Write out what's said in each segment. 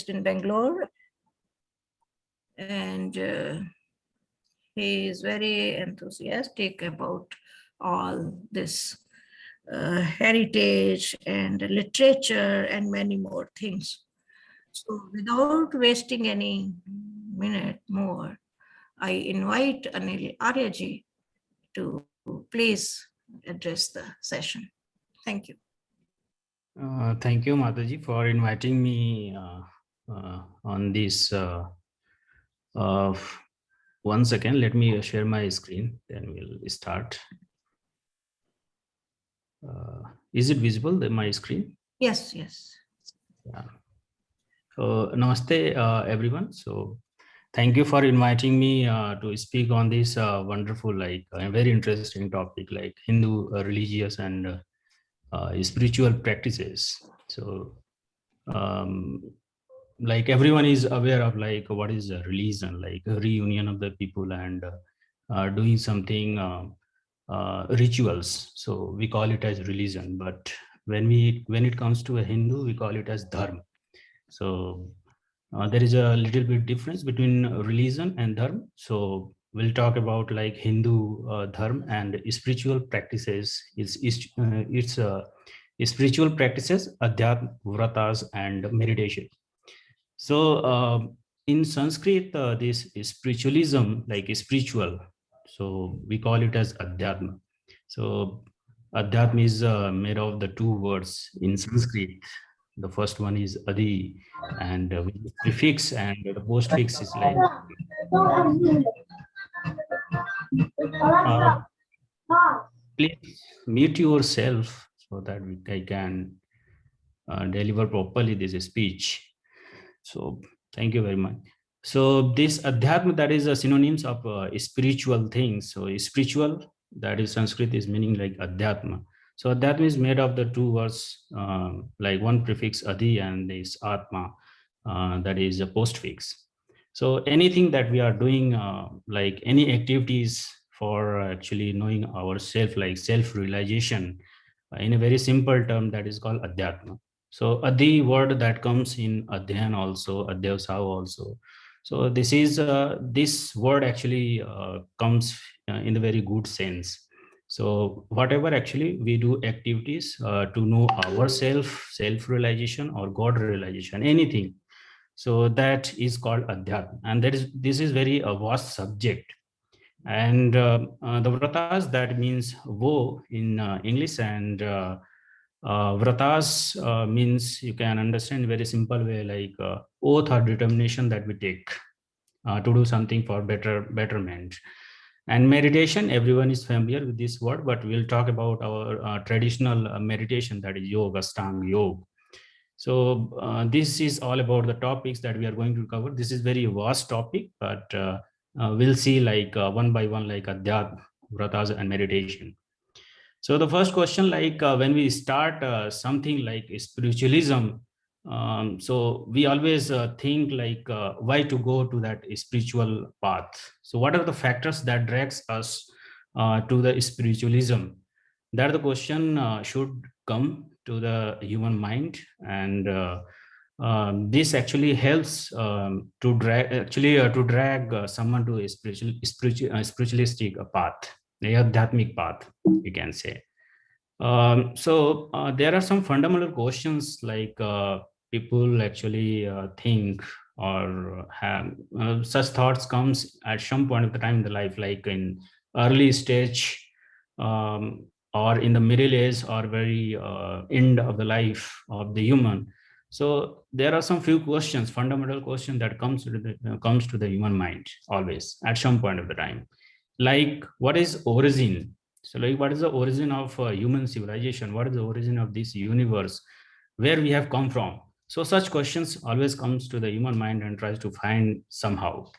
in Bangalore, and he is very enthusiastic about all this heritage and literature and many more things. So without wasting any minute more, I invite Anil Aryaji to please address the session. Thank you. Thank you, Mataji, for inviting me on this. 1 second, let me share my screen, then we'll start. Is it visible, my screen? Yes, yes. Yeah. So, namaste, everyone. So, thank you for inviting me to speak on this wonderful, very interesting topic, like Hindu religious and spiritual practices. So, like everyone is aware of like what is a religion, like a reunion of the people and doing something rituals. So we call it as religion. But when it comes to a Hindu, we call it as dharma. So there is a little bit difference between religion and dharma. So we'll talk about like Hindu dharma and spiritual practices. It's spiritual practices, adhyatma, vratas, and meditation. So in Sanskrit, this spiritualism, like spiritual, so we call it as adhyatma. So adhyatma is made of the two words in Sanskrit. The first one is adi, and with the prefix, and the postfix is like. Please mute yourself so that I can deliver properly this speech. So thank you very much. So this adhyatma, that is a synonyms of spiritual things. So spiritual, that is Sanskrit, is meaning like adhyatma. So adhyatma is made of the two words, like one prefix adi and this atma, that is a postfix. So anything that we are doing, like any activities for actually knowing ourself, like self-realization, in a very simple term, that is called adhyatma. So adi word that comes in adhyan also, adhyavasa also. So this word actually comes in a very good sense. So whatever actually we do activities to know ourself, self-realization or God realization, anything. So that is called adhyatma, and this is very a vast subject. And the vratas, that means woe in English, and vratas means, you can understand very simple way, like oath or determination that we take to do something for betterment. And meditation, everyone is familiar with this word, but we'll talk about our traditional meditation, that is yoga, Ashtanga yoga. So this is all about the topics that we are going to cover. This is very vast topic, but we'll see like one by one, like adhyatma, vratas, and meditation. So the first question, like when we start something like spiritualism, so we always think like why to go to that spiritual path. So what are the factors that drags us to the spiritualism? That the question should come to the human mind, and this actually helps to drag someone to a spiritualistic path, a adhyatmic path, you can say. So there are some fundamental questions, like people actually think or have such thoughts comes at some point of the time in the life, like in early stage, or in the middle age, or very end of the life of the human. So there are some few questions, fundamental questions, that comes to the human mind always at some point of the time, like what is origin. So like what is the origin of human civilization, what is the origin of this universe, where we have come from. So such questions always comes to the human mind and tries to find somehow.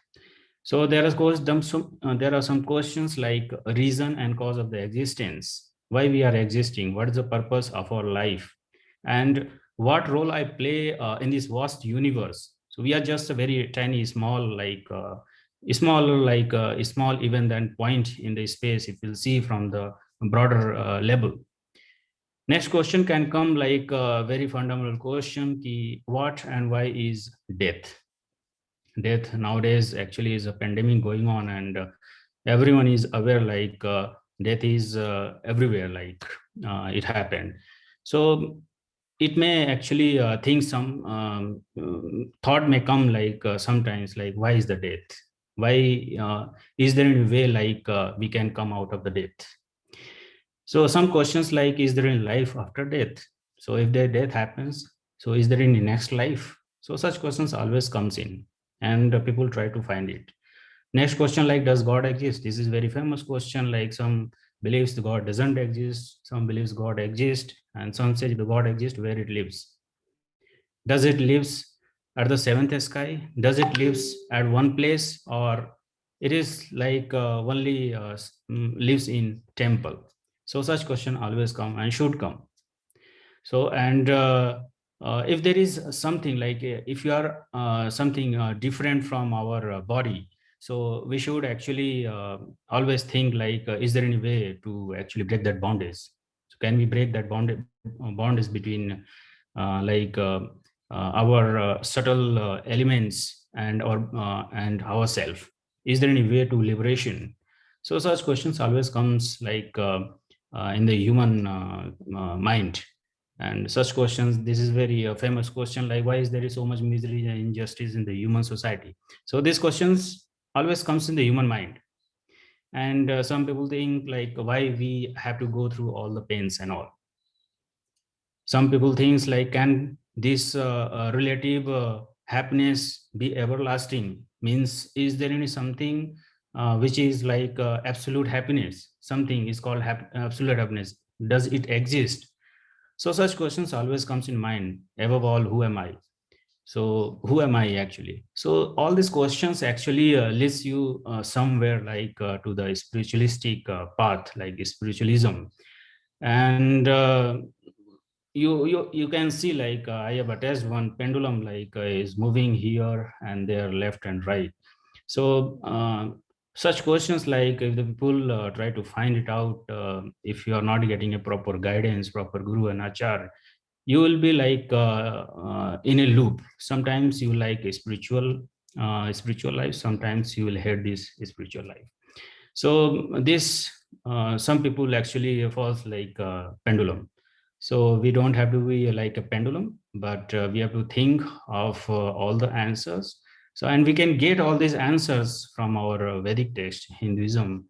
So there are some questions like reason and cause of the existence, why we are existing, what is the purpose of our life, and what role I play in this vast universe. So we are just a very tiny, small event and point in the space, if you'll see from the broader level. Next question can come like a very fundamental question: ki what and why is death? Death nowadays actually is a pandemic going on, and everyone is aware like death is everywhere, like it happened. So it may actually think some thought may come like sometimes like why is the death, why is there any way like we can come out of the death? So some questions like, is there any life after death? So if the death happens, so is there any next life? So such questions always comes in, and people try to find it. Next question like, does God exist? This is very famous question. Like some believes the God doesn't exist, some believes God exists, and some say the God exists where it lives. Does it lives at the seventh sky? Does it lives at one place, or it is like only lives in temple? So such question always come and should come. So and if there is something like if you are something different from our body, so we should actually always think like is there any way to actually break that bondage? So can we break that bondage between like our subtle elements and ourself? Is there any way to liberation? So such questions always comes like in the human mind. And such questions, this is very famous question like, why is there is so much misery and injustice in the human society? So these questions always comes in the human mind. And some people think like, why we have to go through all the pains and all? Some people thinks like, can this relative happiness be everlasting? Means, is there any something which is like absolute happiness? Something is called absolute happiness. Does it exist? So such questions always comes in mind. Above all, who am I? So who am I actually? So all these questions actually leads you somewhere like to the spiritualistic path, like spiritualism. And you can see like I have attached one pendulum like is moving here and there, left and right. So such questions like if the people try to find it out, if you are not getting a proper guidance, proper guru and achar, you will be like in a loop. Sometimes you like a spiritual life, sometimes you will hate this spiritual life. So this some people actually falls like pendulum. So we don't have to be like a pendulum, but we have to think of all the answers. So and we can get all these answers from our Vedic text, Hinduism,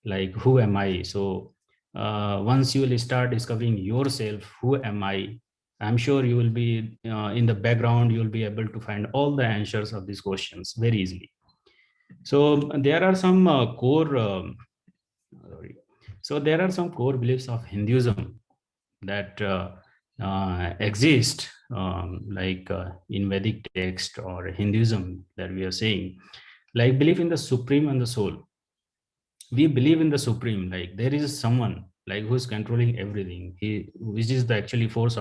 like who am I? So once you will start discovering yourself, who am I? I'm sure you will be in the background, you will be able to find all the answers of these questions very easily. So there are some core sorry. So there are some core beliefs of Hinduism that exist, like in Vedic text or Hinduism that we are saying, like belief in the supreme and the soul. We believe in the supreme, like there is someone like who is controlling everything, he which is the actually force,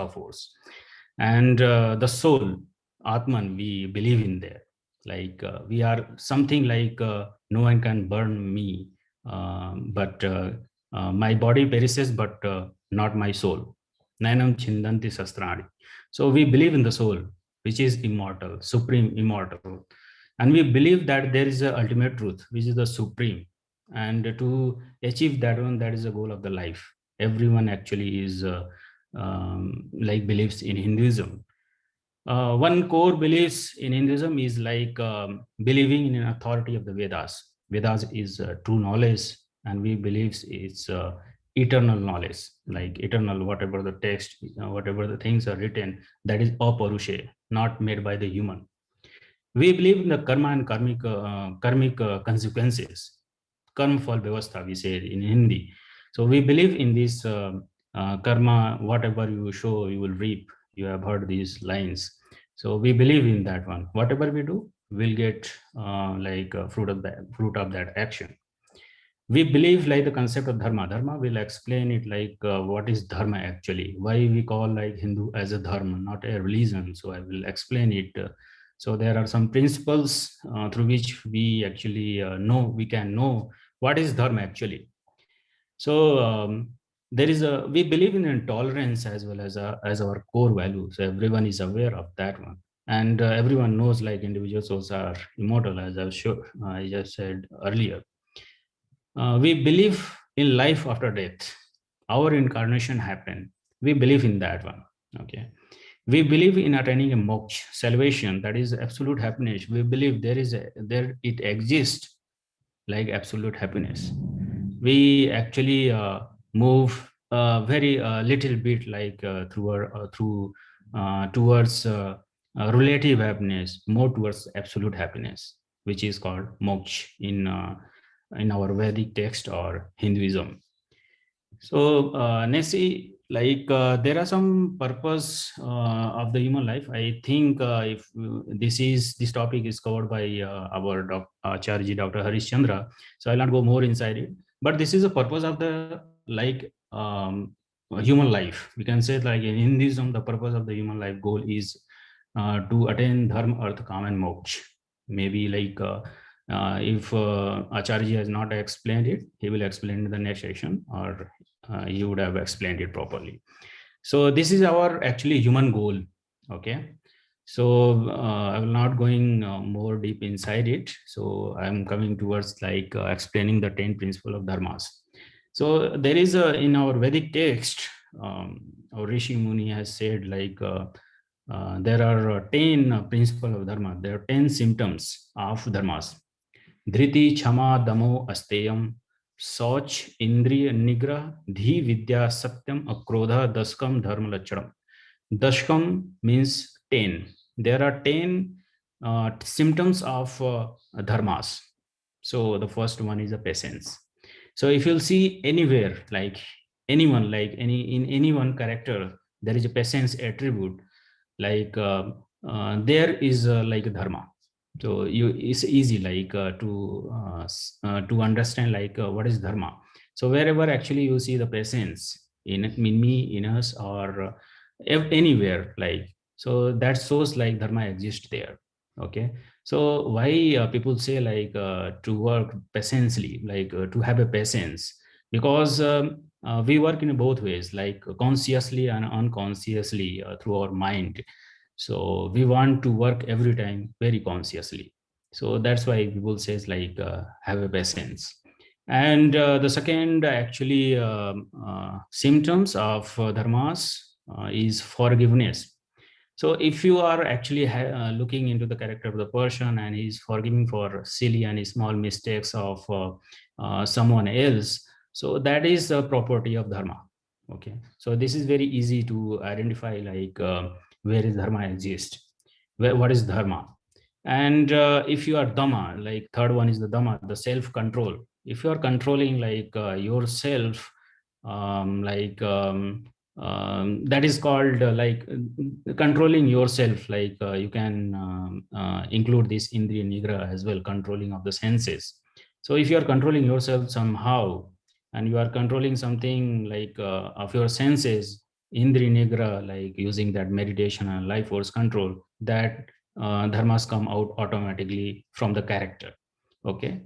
and the soul, Atman, we believe in there. Like we are something like no one can burn me, but my body perishes, but not my soul. Nainam chindanti sastrani. So we believe in the soul, which is immortal, supreme, immortal, and we believe that there is a ultimate truth, which is the supreme. And to achieve that one, that is the goal of the life. Everyone actually is like believes in Hinduism. One core beliefs in Hinduism is like believing in an authority of the Vedas. Vedas is true knowledge, and we believes it's eternal knowledge, like eternal, whatever the text, whatever the things are written, that is aparushe, not made by the human. We believe in the karma and karmic consequences. Karma phal vyavastha, we say in Hindi. So we believe in this karma, whatever you show, you will reap. You have heard these lines. So we believe in that one. Whatever we do, we'll get like fruit of that action. We believe like the concept of dharma. Will explain it like what is dharma actually, why we call like Hindu as a dharma, not a religion. So I will explain it. So there are some principles through which we actually know, we can know what is dharma actually. So there is a, we believe in tolerance as well as our core value. So everyone is aware of that one. And everyone knows like individual souls are immortal, as I just said earlier. We believe in life after death. Our incarnation happened. We believe in that one. Okay. We believe in attaining a moksha, salvation, that is absolute happiness. We believe there it exists like absolute happiness. We actually move very little bit like through towards relative happiness, more towards absolute happiness, which is called moksha in our Vedic text or Hinduism. So, Nessie, like there are some purpose of the human life. I think if this topic is covered by our Acharya Dr. Harish Chandra, so I'll not go more inside it. But this is the purpose of the like human life. We can say like in Hinduism, the purpose of the human life goal is to attain dharma, artha, kama, and moksha. Maybe like if Acharya has not explained it, he will explain in the next session, or you would have explained it properly. So this is our actually human goal. Okay. So I will not going more deep inside it. So I'm coming towards like explaining the 10 principles of dharmas. So there is a, in our Vedic text, our Rishi Muni has said like there are 10 principles of dharma. There are 10 symptoms of dharmas. धृति क्षमा दमो अस्तेयम शौच इंद्रिय निग्रह धी विद्या सत्यम अक्रोध दशकम धर्म लक्षणम. Dashkam means 10. There are 10 symptoms of dharmas. So the first one is a patience. So if you'll see anywhere, like anyone, like in any one character, there is a patience attribute. Like there is like dharma. So it's easy like to understand like what is dharma. So wherever actually you see the patience in me, in us, or anywhere, like, so that shows like dharma exists there. Okay. So why people say like to work patiently, like to have a patience, because we work in both ways, like consciously and unconsciously through our mind. So we want to work every time very consciously. So that's why people says like have a patience. And the second actually symptoms of dharmas is forgiveness. So if you are actually looking into the character of the person and he's forgiving for silly and small mistakes of someone else, so that is a property of dharma. Okay, so this is very easy to identify like where is dharma exist, what is dharma. And if you are dhamma, like third one is the dhamma, the self-control. If you are controlling like yourself, that is called like controlling yourself, like you can include this indriya nigra as well, controlling of the senses. So if you are controlling yourself somehow and you are controlling something like of your senses, indriya nigra, like using that meditation and life force control, that dharmas come out automatically from the character. Okay.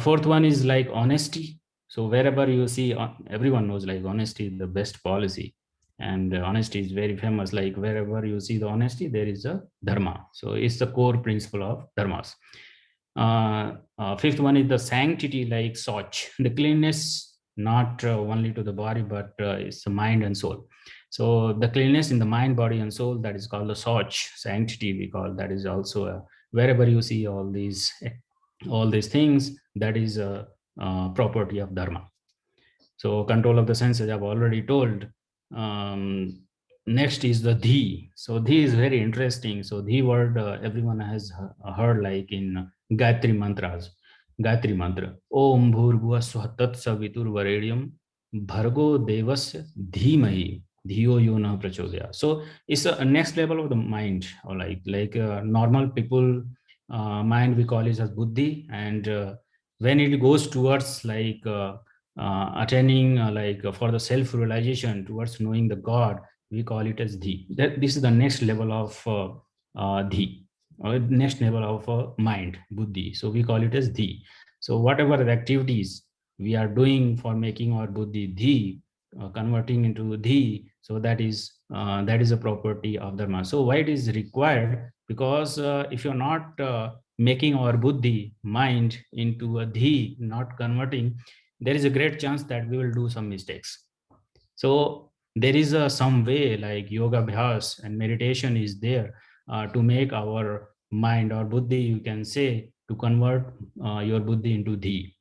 Fourth one is like honesty. So wherever you see, everyone knows like honesty is the best policy, and honesty is very famous. Like wherever you see the honesty, there is a dharma. So it's the core principle of dharmas. Fifth one is the sanctity, like soch, the cleanness, not only to the body, but it's the mind and soul. So the cleanness in the mind, body, and soul, that is called the soch, sanctity we call. That is also wherever you see all these things, that is a property of dharma. So control of the senses, I've already told. Next is the dhi. So dhi is very interesting. So dhi word everyone has heard like in Gayatri mantras. Gayatri mantra. Om bhurbhuva swah tat savitur varenyam bhargo devasya dhimahi dhiyo yo na prachodaya. So it's a next level of the mind, or like normal people mind we call it as buddhi, and when it goes towards like attaining like for the self realization, towards knowing the god, we call it as dhi. That this is the next level of dhi, or next level of mind, buddhi. So we call it as dhi. So whatever the activities we are doing for making our buddhi dhi, converting into dhi. So that is a property of dharma. So why it is required? Because if you're not making our buddhi, mind, into a dhi, not converting, there is a great chance that we will do some mistakes. So there is some way like yoga abhyas and meditation is there to make our mind or buddhi, you can say, to convert your buddhi into dhi.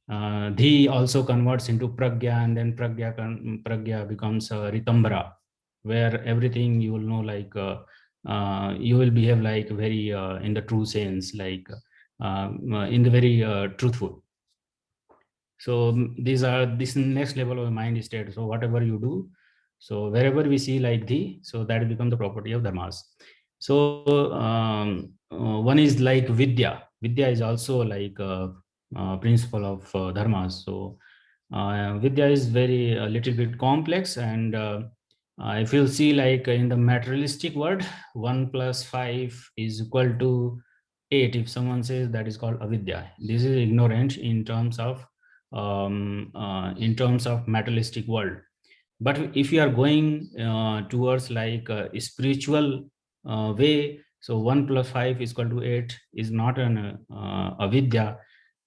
Dhi also converts into pragya, and then pragya becomes ritambara, where everything you will know, like you will behave like very in the true sense, like in the very truthful. So these are this next level of mind state. So whatever you do, so wherever we see like the, so that become the property of dharmas. So one is like vidya. Vidya is also like a principle of dharmas. So vidya is very a little bit complex, and if you see like in the materialistic world, 1 plus 5 is equal to 8. If someone says, that is called avidya. This is ignorance in terms of materialistic world. But if you are going towards like a spiritual way, so 1 plus 5 is equal to 8 is not an avidya,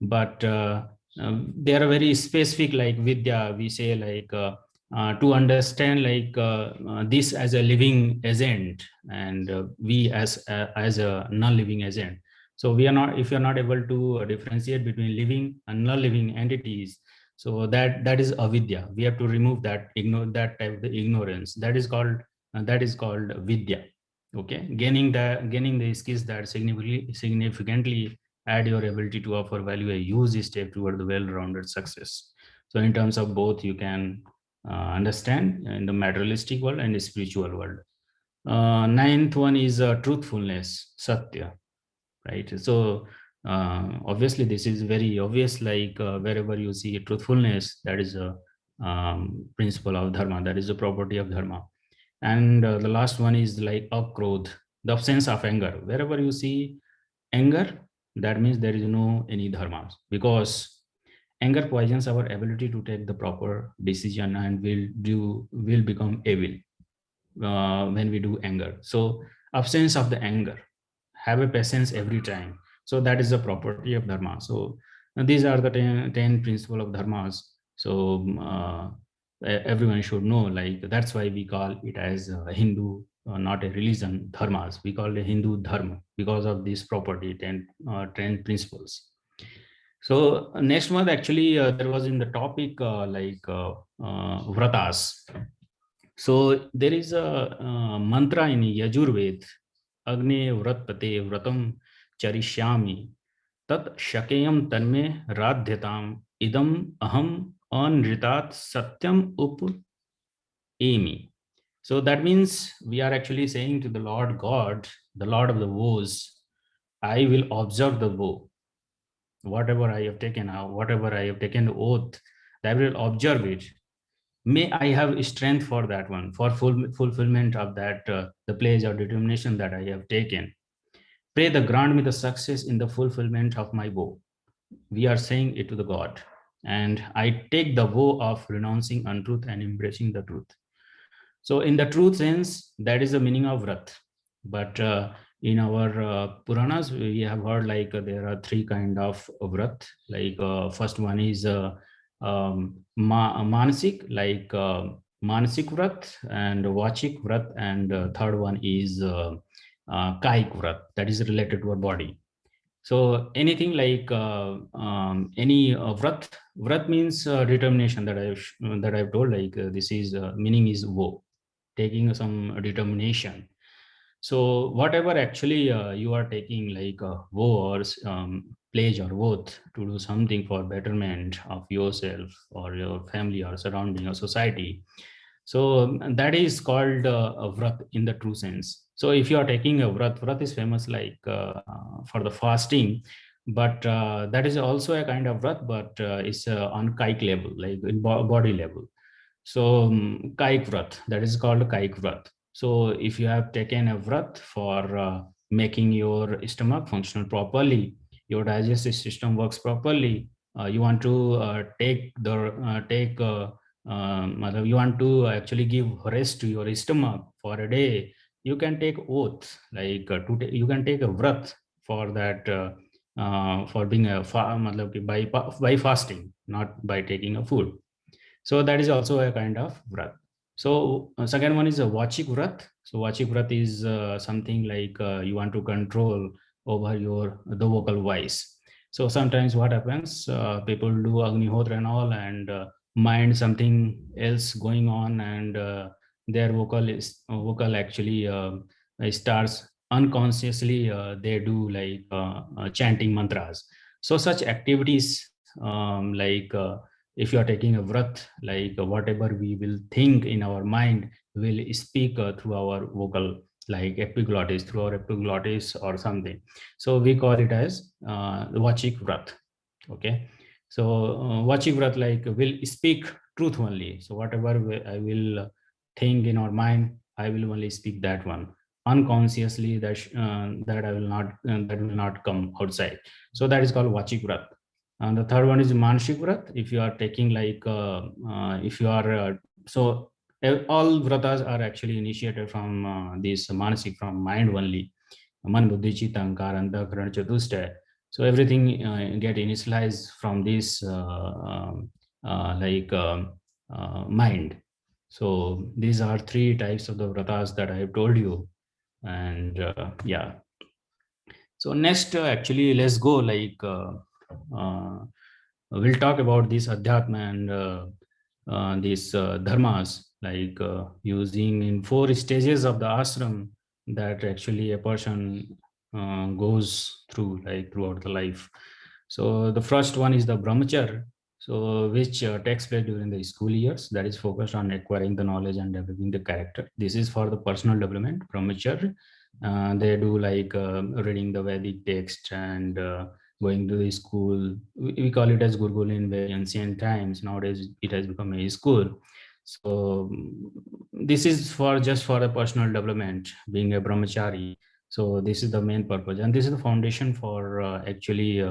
but they are very specific, like vidya. We say like to understand like this as a living agent, and we as a non-living agent. So we are not, if you are not able to differentiate between living and non-living entities, so that is avidya. We have to remove that, ignore that type of the ignorance. That is called vidya. Okay, gaining the skills that significantly add your ability to offer value a huge step toward the well-rounded success. So in terms of both, you can understand in the materialistic world and the spiritual world. Ninth one is truthfulness, satya, right? So obviously this is very obvious, like wherever you see truthfulness, that is a principle of dharma, that is a property of dharma. And the last one is like akrodh, the absence of anger. Wherever you see anger, that means there is no any dharma, because anger poisons our ability to take the proper decision, and will become evil when we do anger. So absence of the anger, have a patience every time. So that is the property of dharma. So these are the 10 principle of dharmas. So everyone should know, like that's why we call it as a Hindu, not a religion, dharmas. We call it Hindu dharma because of this property, 10 principles. So next month, actually, there was in the topic vratas. So there is a mantra in Yajurved, Agne Vratpate Vratam Charishyami Tat Shakeyam Tanme Radhyatam Idam Aham Anritat Satyam Up Emi. So that means we are actually saying to the Lord God, the Lord of the woes, I will observe the woe. Whatever I have taken, whatever I have taken the oath, I will observe it. May I have strength for that one, for fulfillment of that, the pledge or determination that I have taken. Pray the grant me the success in the fulfillment of my vow. We are saying it to the God. And I take the vow of renouncing untruth and embracing the truth. So in the truth sense, that is the meaning of Vrat. But in our Puranas, we have heard like there are three kind of Vrat. Like first one is Manasik, like Manasik Vrat, and Vachik Vrat, and third one is Kaik Vrat, that is related to our body. So anything like any vrat means determination, that I've told, like this is meaning is woe, taking some determination. So whatever actually you are taking like a vow or pledge or oath to do something for betterment of yourself or your family or surrounding or society, so that is called a vrat in the true sense. So if you are taking a vrat is famous like for the fasting, but that is also a kind of vrat, but it's on kaik level, like in body level. So kaik vrat, that is called kaik vrat. So if you have taken a vrat for making your stomach functional properly, your digestive system works properly, you want to take you want to actually give rest to your stomach for a day, you can take oath, like you can take a vrat for that, for being a by fasting, not by taking a food. So that is also a kind of vrat. So second one is a vachik vrat. So vachik vrat is something like you want to control over the vocal voice. So sometimes what happens, people do agnihotra and all, and mind something else going on, and their vocal actually starts unconsciously, they do like chanting mantras. So such activities, if you are taking a vrat, like whatever we will think in our mind will speak through our vocal, like epiglottis, through our epiglottis or something. So we call it as vachik vrat. Okay. So vachik vrat like will speak truth only. So whatever I will think in our mind, I will only speak that one unconsciously. That I will not that will not come outside. So that is called vachik vrat. And the third one is manshik vrat. If you are taking like if you are so all vratas are actually initiated from this manasik, from mind only. Man buddhi chitta ankar antakaran chatushtaya. So everything get initialized from this mind. So these are three types of the vratas that I have told you. And yeah. So next, actually, let's go like we'll talk about this adhyatma and these dharmas, like using in 4 stages of the ashram that actually a person goes through, like throughout the life. So the first one is the brahmacharya, so which takes place during the school years, that is focused on acquiring the knowledge and developing the character. This is for the personal development, brahmacharya. They do like reading the Vedic text and going to the school. We call it as Gurukul in very ancient times. Nowadays, it has become a school. So this is for just for the personal development, being a brahmachari. So this is the main purpose, and this is the foundation for actually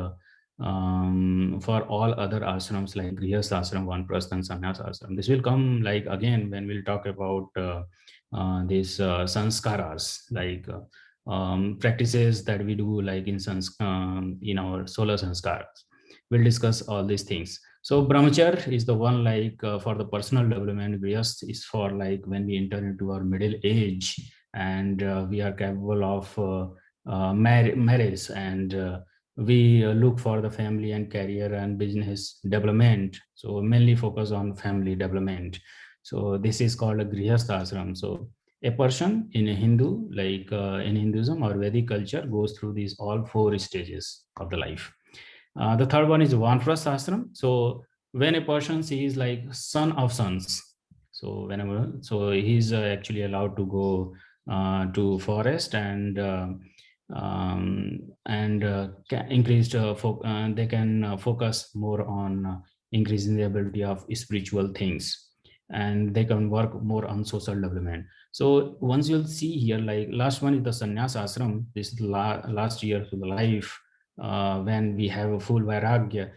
for all other ashrams like Grihastha ashram, Vanprastha, and Sannyasa ashram. This will come like again when we'll talk about these sanskaras, like practices that we do like in our solar sanskaras. We'll discuss all these things. So brahmacharya is the one like for the personal development. Grihastha is for like when we enter into our middle age and we are capable of marriage, and we look for the family and career and business development. So mainly focus on family development. So this is called a Grihastha ashram. So a person in a Hindu, like in Hinduism or Vedic culture, goes through these all 4 stages of the life. The third one is Vanprastha ashram. So when a person sees like son of sons, so whenever, so he's actually allowed to go to forest and increased they can focus more on increasing the ability of spiritual things, and they can work more on social development. So once you'll see here, like last one is the sannyas ashram. This is the last year to the life. When we have a full vairagya,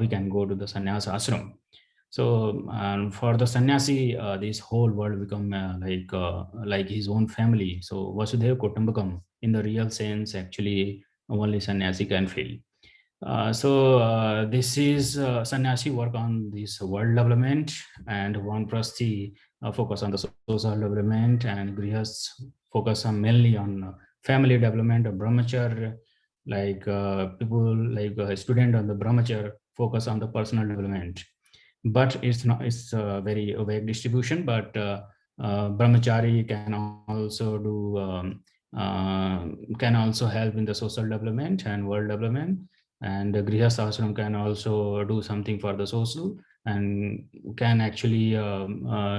we can go to the sannyas ashram. So for the sannyasi, this whole world become like his own family. So Vasudhaiva Kutumbakam, in the real sense, actually only sannyasi can feel. This is sannyasi work on this world development, and Vanprasthi focus on the social development, and Grihas focus on mainly on family development. Brahmacharya, like people like a student on the brahmacharya focus on the personal development. But it's not, it's a very vague distribution, but brahmachari can also do can also help in the social development and world development, and the grihastha ashram can also do something for the social and can actually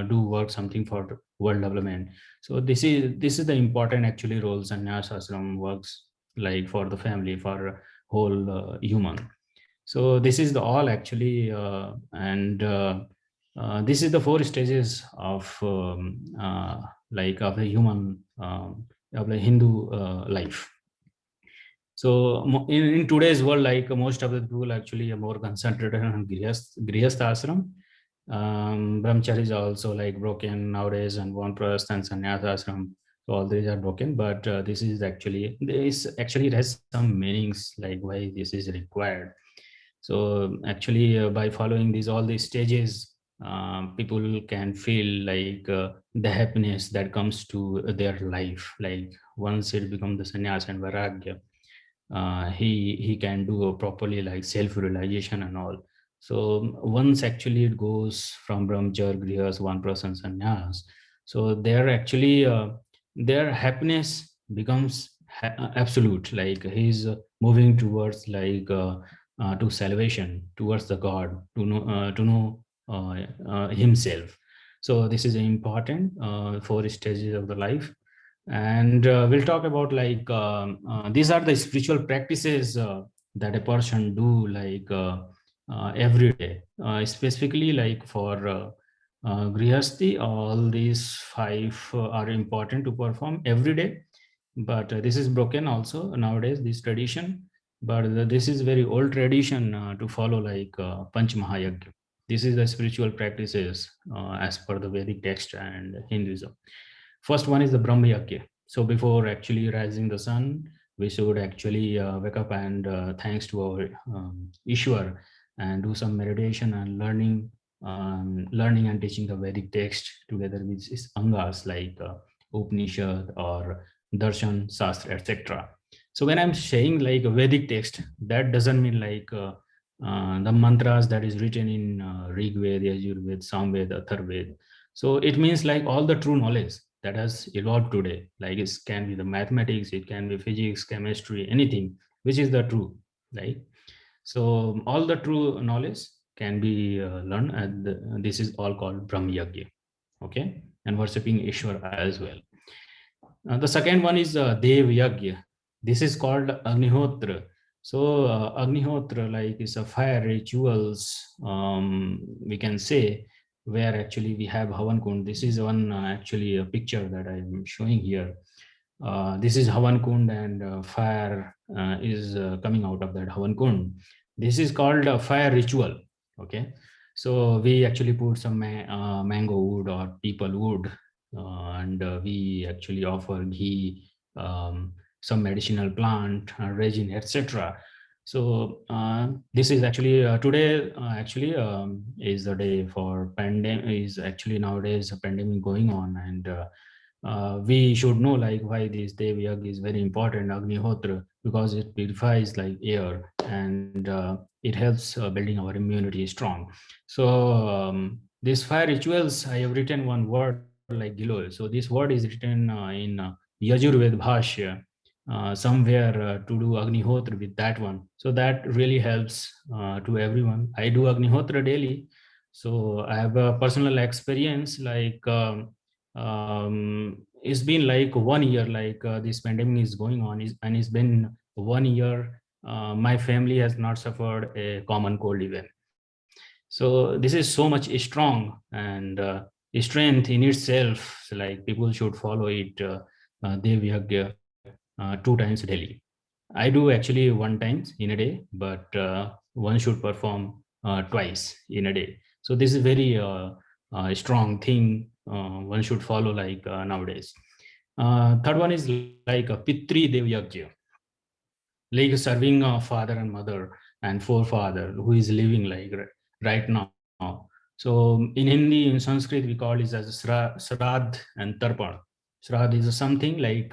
do work something for world development. So this is the important actually roles sannyas ashram works like for the family, for whole human. So this is the all actually, and this is the 4 stages of like of the human of the Hindu life. So in today's world, like most of the people actually are more concentrated on grihastha ashram. Brahmacharya is also like broken nowadays, and Vanprasth and Sannyasa ashram. So all these are broken, but this has some meanings like why this is required. So actually, by following these all these stages, people can feel like the happiness that comes to their life. Like once it becomes the sannyas and vairagya, he can do properly like self realization and all. So once actually it goes from brahmacharya, grihas, one person sannyas, so their happiness becomes absolute. Like he's moving towards to salvation, towards the God, to know himself. So this is important four stages of the life. And we'll talk about these are the spiritual practices that a person do every day, specifically like for grihasti. All these five are important to perform every day, but this is broken also nowadays, this tradition. But this is very old tradition to follow Panch Mahayagya. This is the spiritual practices as per the Vedic text and Hinduism. First one is the Brahma Yajna. So before actually rising the sun, we should actually wake up and thanks to our Ishwar, and do some meditation and learning and teaching the Vedic text together with its angas like Upanishad or Darshan, Shastra, etc. So when I'm saying like a Vedic text, that doesn't mean the mantras that is written in Rig Veda, Yajurveda, Samveda, Atharveda. So it means like all the true knowledge that has evolved today. Like it can be the mathematics, it can be physics, chemistry, anything which is the true, right? So all the true knowledge can be learned, and this is all called Brahma Yajna. Okay, and worshipping Ishwar as well. The second one is Dev Yajna. This is called Agnihotra. So Agnihotra like is a fire rituals, we can say, where actually we have Havan Kund. This is one actually a picture that I'm showing here. This is Havan Kund, and fire is coming out of that Havan Kund. This is called a fire ritual. Okay, so we actually put some mango wood or people wood, and we actually offer ghee, some medicinal plant, resin, etc. So this is actually today actually is the day for pandemic. Is actually nowadays a pandemic going on, and we should know like why this Devyag is very important, Agnihotra, because it purifies like air, and it helps building our immunity strong. So these fire rituals, I have written one word like Giloy. So this word is written in Yajurved Bhashya, somewhere to do Agnihotra with that one. So that really helps to everyone. I do Agnihotra daily. So I have a personal experience it's been like 1 year, this pandemic is going on, and it's been 1 year. My family has not suffered a common cold even. So this is so much strong and strength in itself. So like people should follow it, Dev Yajna, 2 times daily. I do actually 1 time in a day, but one should perform twice in a day. So this is very strong thing one should follow nowadays. Third one is like a Pitri Dev Yajna, like serving a father and mother and forefather who is living right now. So in Hindi, in Sanskrit, we call it as Shrad and Tarpan. Shrad is something we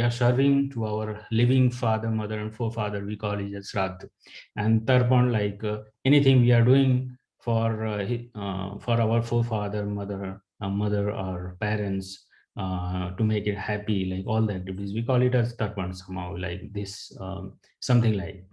are serving to our living father, mother, and forefather. We call it as Shrad. And Tarpan, anything we are doing for our forefather, mother or parents, to make it happy, like all the activities we call it as tarpan somehow, like this, something like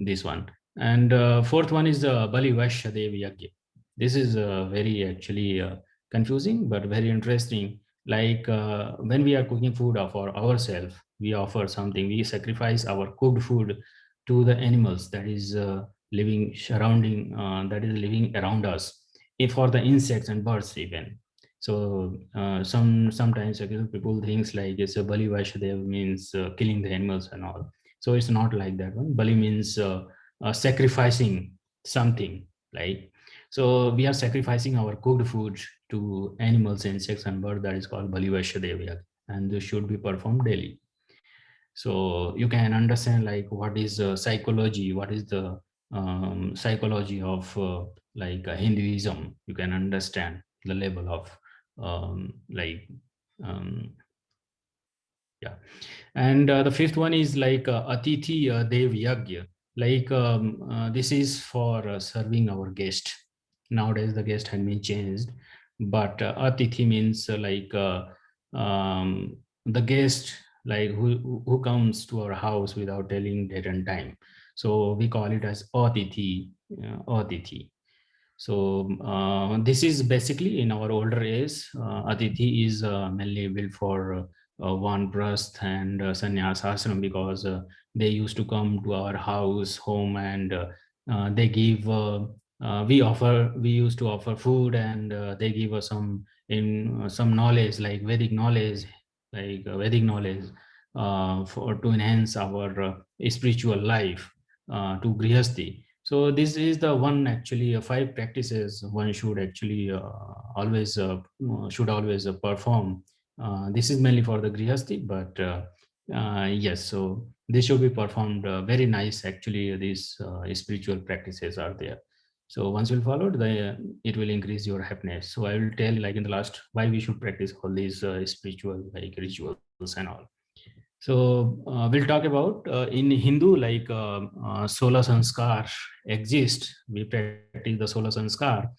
this one. And fourth one is the Bali Vaishya Devi Yajna. This is very actually confusing but very interesting. When we are cooking food for ourselves, we offer something, we sacrifice our cooked food to the animals that is living around us, if for the insects and birds even. So sometimes people thinks like it's a Bali Vaishyadev means killing the animals and all. So it's not like that one. Bali means sacrificing something, right? So we are sacrificing our cooked food to animals, insects, and birds. That is called Bali Vaishya Devya, and this should be performed daily. So you can understand like what is psychology, what is the psychology of Hinduism. You can understand the level of like um, yeah. And the fifth one is like Atithi Dev Yagya. Like this is for serving our guest. Nowadays the guest had been changed, but Atithi means the guest like who comes to our house without telling date and time. So we call it as Atithi, Atithi. So this is basically in our older age, Atithi is mainly built for Vanprasth and Sannyas ashram because they used to come to our house, home, and they give. We used to offer food, and they give us some knowledge, like Vedic knowledge, for to enhance our spiritual life to Grihasti. So this is the one actually five practices one should actually always should always perform. This is mainly for the grihasti, but yes, so this should be performed very nice. Actually, these spiritual practices are there. So once you follow the, it will increase your happiness. So I will tell like in the last why we should practice all these spiritual like rituals and all. So we'll talk about in Hindu, like Sola Sanskar exist. We practice the Sola Sanskar,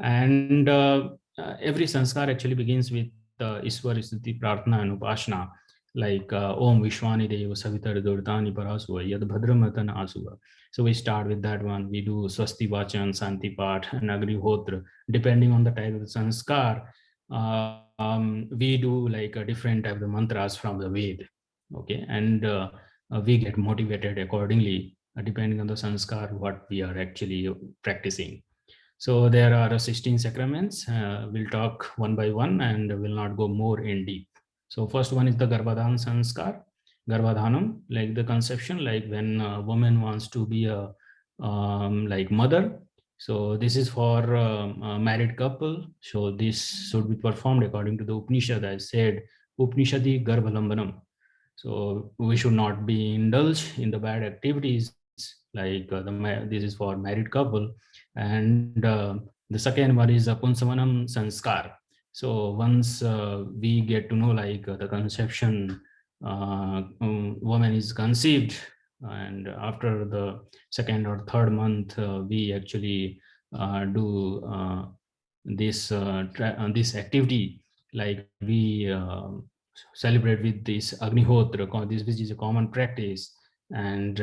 and every Sanskar actually begins with Iswar Stuti Prarthana and Upashna, like Om Vishwani Deva Savitar Durdani Parasuva Yad Bhadramatan Asuva. So we start with that one. We do Swasti Vachan, Santi Path, and Agrihotra, depending on the type of the Sanskar. We do like a different type of mantras from the Ved. Okay, and we get motivated accordingly depending on the sanskar what we are actually practicing. So there are 16 sacraments. We'll talk one by one and will not go more in deep. So first one is the Garbhadhan Sanskar. Garbhadhanam, like the conception, like when a woman wants to be a like mother. So this is for a married couple. So this should be performed according to the Upanishad. I said Upanishadi Garbhalambanam. So we should not be indulged in the bad activities like this is for married couple. And the second one is Punsavanam Sanskar. So once we get to know like the conception, woman is conceived, and after the second or third month, we actually do this activity, like we celebrate with this Agnihotra, this which is a common practice, and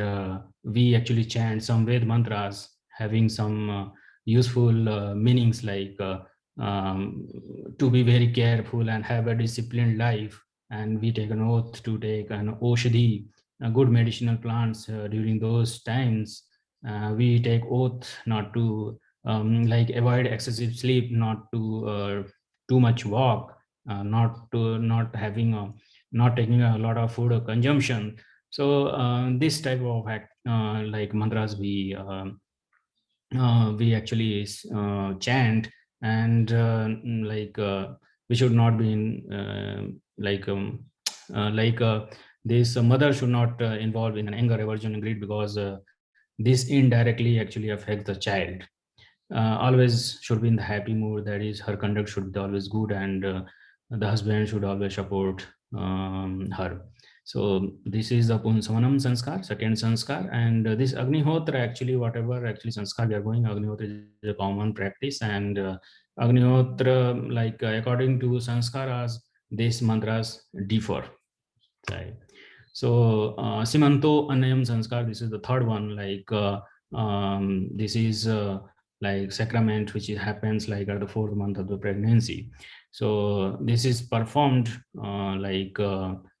we actually chant some Ved mantras having some useful meanings like to be very careful and have a disciplined life, and we take an oath to take an Oshadhi, good medicinal plants during those times. We take oath not to like avoid excessive sleep, not to too much walk, not having a, not taking a lot of food or consumption. So this type of like mantras we actually chant, and we should not be in this mother should not involve in an anger, aversion, and greed, because this indirectly actually affects the child. Always should be in the happy mood, that is her conduct should be always good, and the husband should always support her. So this is the Punsavanam Sanskar, second Sanskar, and this Agnihotra, actually whatever actually Sanskar we are going, Agnihotra is a common practice, and Agnihotra, like according to Sanskaras, these mantras differ. Right. So Simanto Anayam Sanskar, this is the third one, like this is like sacrament which happens like at the 4th month of the pregnancy. So this is performed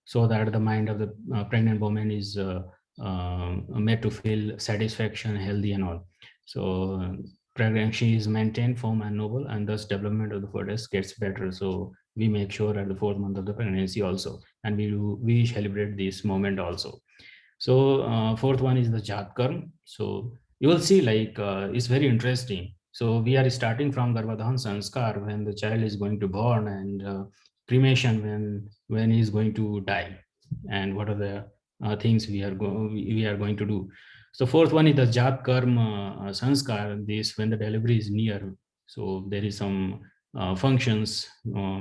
so that the mind of the pregnant woman is made to feel satisfaction, healthy, and all. So pregnancy is maintained firm and noble, and thus development of the fetus gets better. So we make sure at the 4th month of the pregnancy also, and we celebrate this moment also. So fourth one is the Jat Karm. So you will see like it's very interesting. So we are starting from Garbhadhan Sanskar when the child is going to born, and cremation when he is going to die, and what are the things we are going to do. So fourth one is the Jat Karma Sanskar. This when the delivery is near. So there is some functions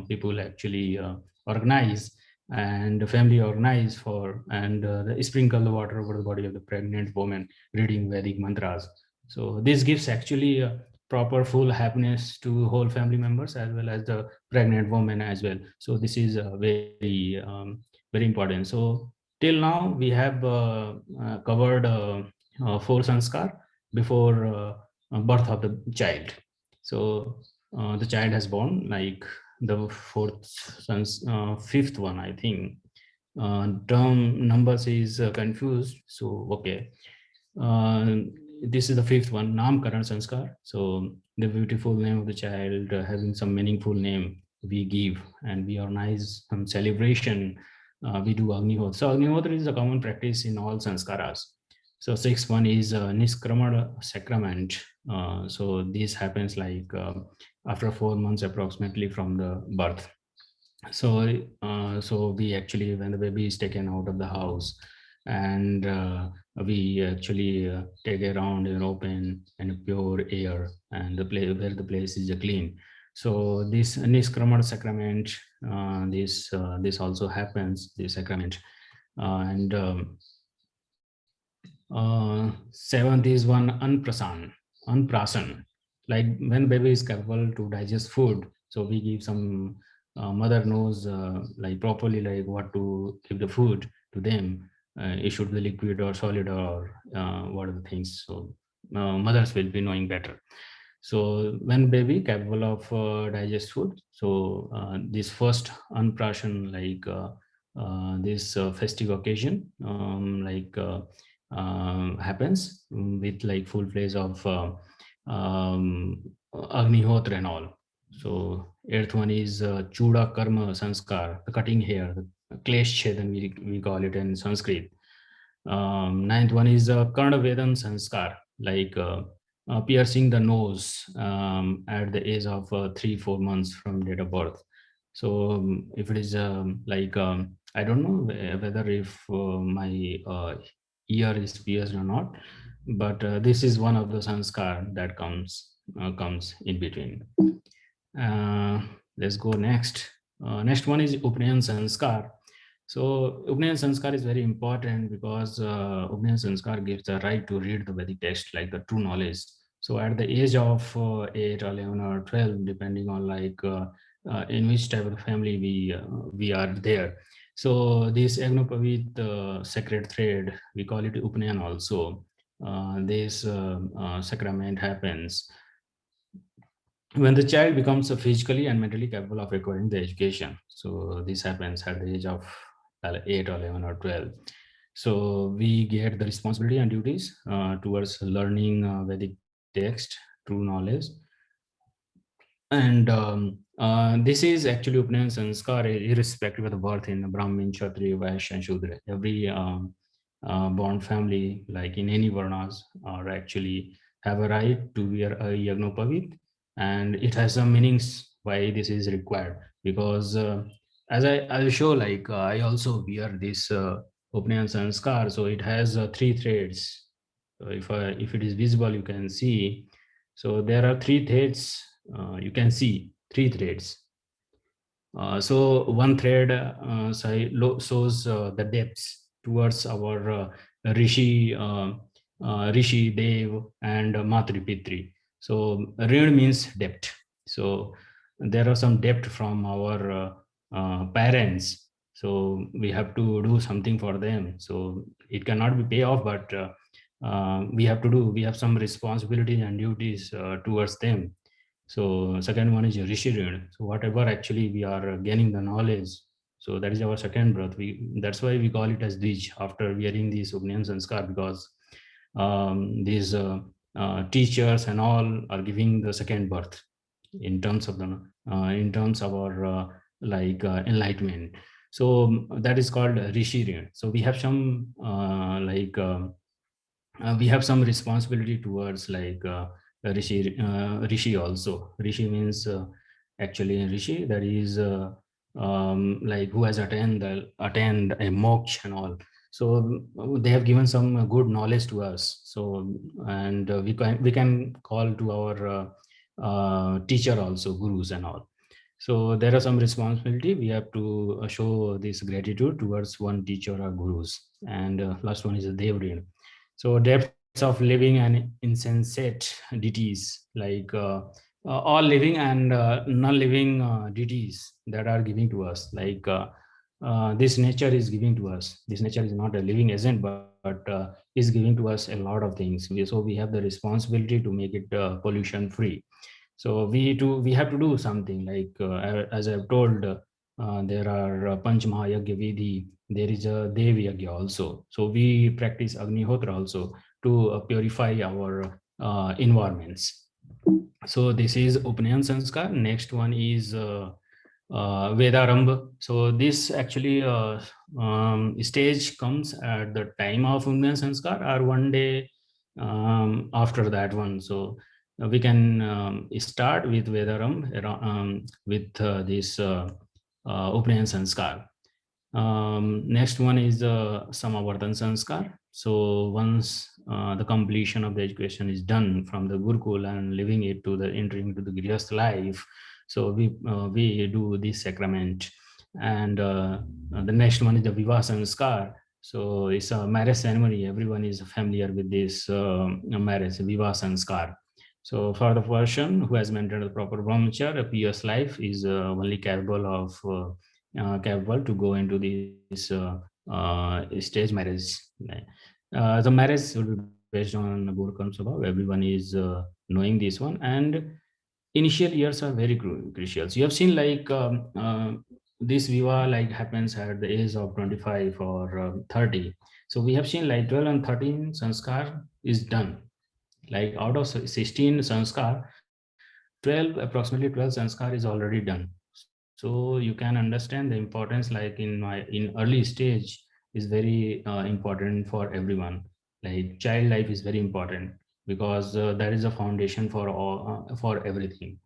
people actually organize, and the family organize for, and sprinkle the water over the body of the pregnant woman, reading Vedic mantras. So this gives actually a proper full happiness to whole family members as well as the pregnant woman as well. So this is very important. So till now we have covered four sanskar before birth of the child. So the child has born, like the fifth one, I think. Term numbers is confused. So okay, this is the fifth one, Namkaran Sanskar. So the beautiful name of the child, having some meaningful name we give, and we organize some celebration. We do Agnihotra. So Agnihotra is a common practice in all sanskaras. So sixth one is Niskramana sacrament. So this happens like after 4 months approximately from the birth. So so we actually, when the baby is taken out of the house, and we actually take around in open and pure air, and the place where the place is clean. So this Niskramana sacrament, this also happens, this sacrament. And seventh is one Anprasan. Like when baby is capable to digest food, so we give some mother knows like properly like what to give the food to them. It should be liquid or solid, or what are the things. So mothers will be knowing better. So when baby capable of digest food, so this first Anprasan, like this festive occasion, happens with like full place of Agnihotra and all. So eighth one is Chuda Karma Sanskar, the cutting hair, the Klesh Chedan, we call it in Sanskrit. Ninth one is Karna Vedan Sanskar, like piercing the nose at the age of 3-4 months from date of birth. So if it is I don't know whether if my ear is pierced or not, but this is one of the sanskar that comes in between. Let's go next. Next one is Upnayan Sanskar. So Upnayan Sanskar is very important because Upnayan Sanskar gives the right to read the Vedic text, like the true knowledge. So at the age of 8, 11 or 12, depending on like in which type of family we are there. So this Agnopavit sacred thread, we call it Upnayan also. This sacrament happens when the child becomes physically and mentally capable of acquiring the education. So this happens at the age of 8 or 11 or 12. So we get the responsibility and duties towards learning Vedic text, true knowledge. And this is actually Upnayan Sanskar, irrespective of the birth in Brahmin, Kshatriya, Vaishya, and Shudra. Every born family, like in any varnas, are actually have a right to wear a Yagnopavit, and it has some meanings why this is required. Because as I'll show, like I also wear this Upnayan Sanskar, so it has 3 threads. So if it is visible, you can see. So there are 3 threads. You can see 3 threads. So one thread shows the depths towards our Rishi, Dev, and Matri Pitri. So Rin means depth. So there are some depth from our parents. So we have to do something for them. So it cannot be pay off, but we have to do. We have some responsibilities and duties towards them. So second one is Rishi Rin. So whatever actually we are gaining the knowledge, so that is our second birth. That's why we call it as Dvij after wearing these Upnayan Sanskar, because these teachers and all are giving the second birth in terms of the in terms of our enlightenment. So that is called Rishi Rin. So we have some we have some responsibility towards like rishi also. Rishi means actually rishi, that is like who has attend a moksha and all. So they have given some good knowledge to us. So and we can call to our teacher also, gurus and all. So there are some responsibility. We have to show this gratitude towards one teacher or gurus. And last one is the devrin. So depths of living and insensate deities, like all living and non-living deities that are giving to us, like this nature is giving to us. This nature is not a living agent, but is giving to us a lot of things. So we have the responsibility to make it pollution free. So we have to do something, like as I've told, there are panch mahayagya vidhi, there is a dev yagya also. So we practice agnihotra also to purify our environments. So this is Upanayan Sanskar. Next one is Vedarambha. So this actually stage comes at the time of Upanayan Sanskar or one day after that one. So we can start with Vedarambha with this Upanayan Sanskar. Next one is the Samavardhan Sanskar. So once the completion of the education is done from the Gurukul and living it to the entering into the Grihastha life, so we do this sacrament. And the next one is the Vivaha Sanskar. So it's a marriage ceremony. Everyone is familiar with this marriage, Vivaha Sanskar. So for the person who has maintained the proper brahmacharya, a pious life is only capable to go into this stage marriage. The marriage will be based on Burkam Sabha. Everyone is knowing this one. And initial years are very crucial. So you have seen like this viva like happens at the age of 25 or 30. So we have seen like 12 and 13 sanskar is done. Like out of 16 sanskar, 12 approximately 12 sanskar is already done. So you can understand the importance, like in early stage is very important for everyone. Like child life is very important, because that is a foundation for all for everything.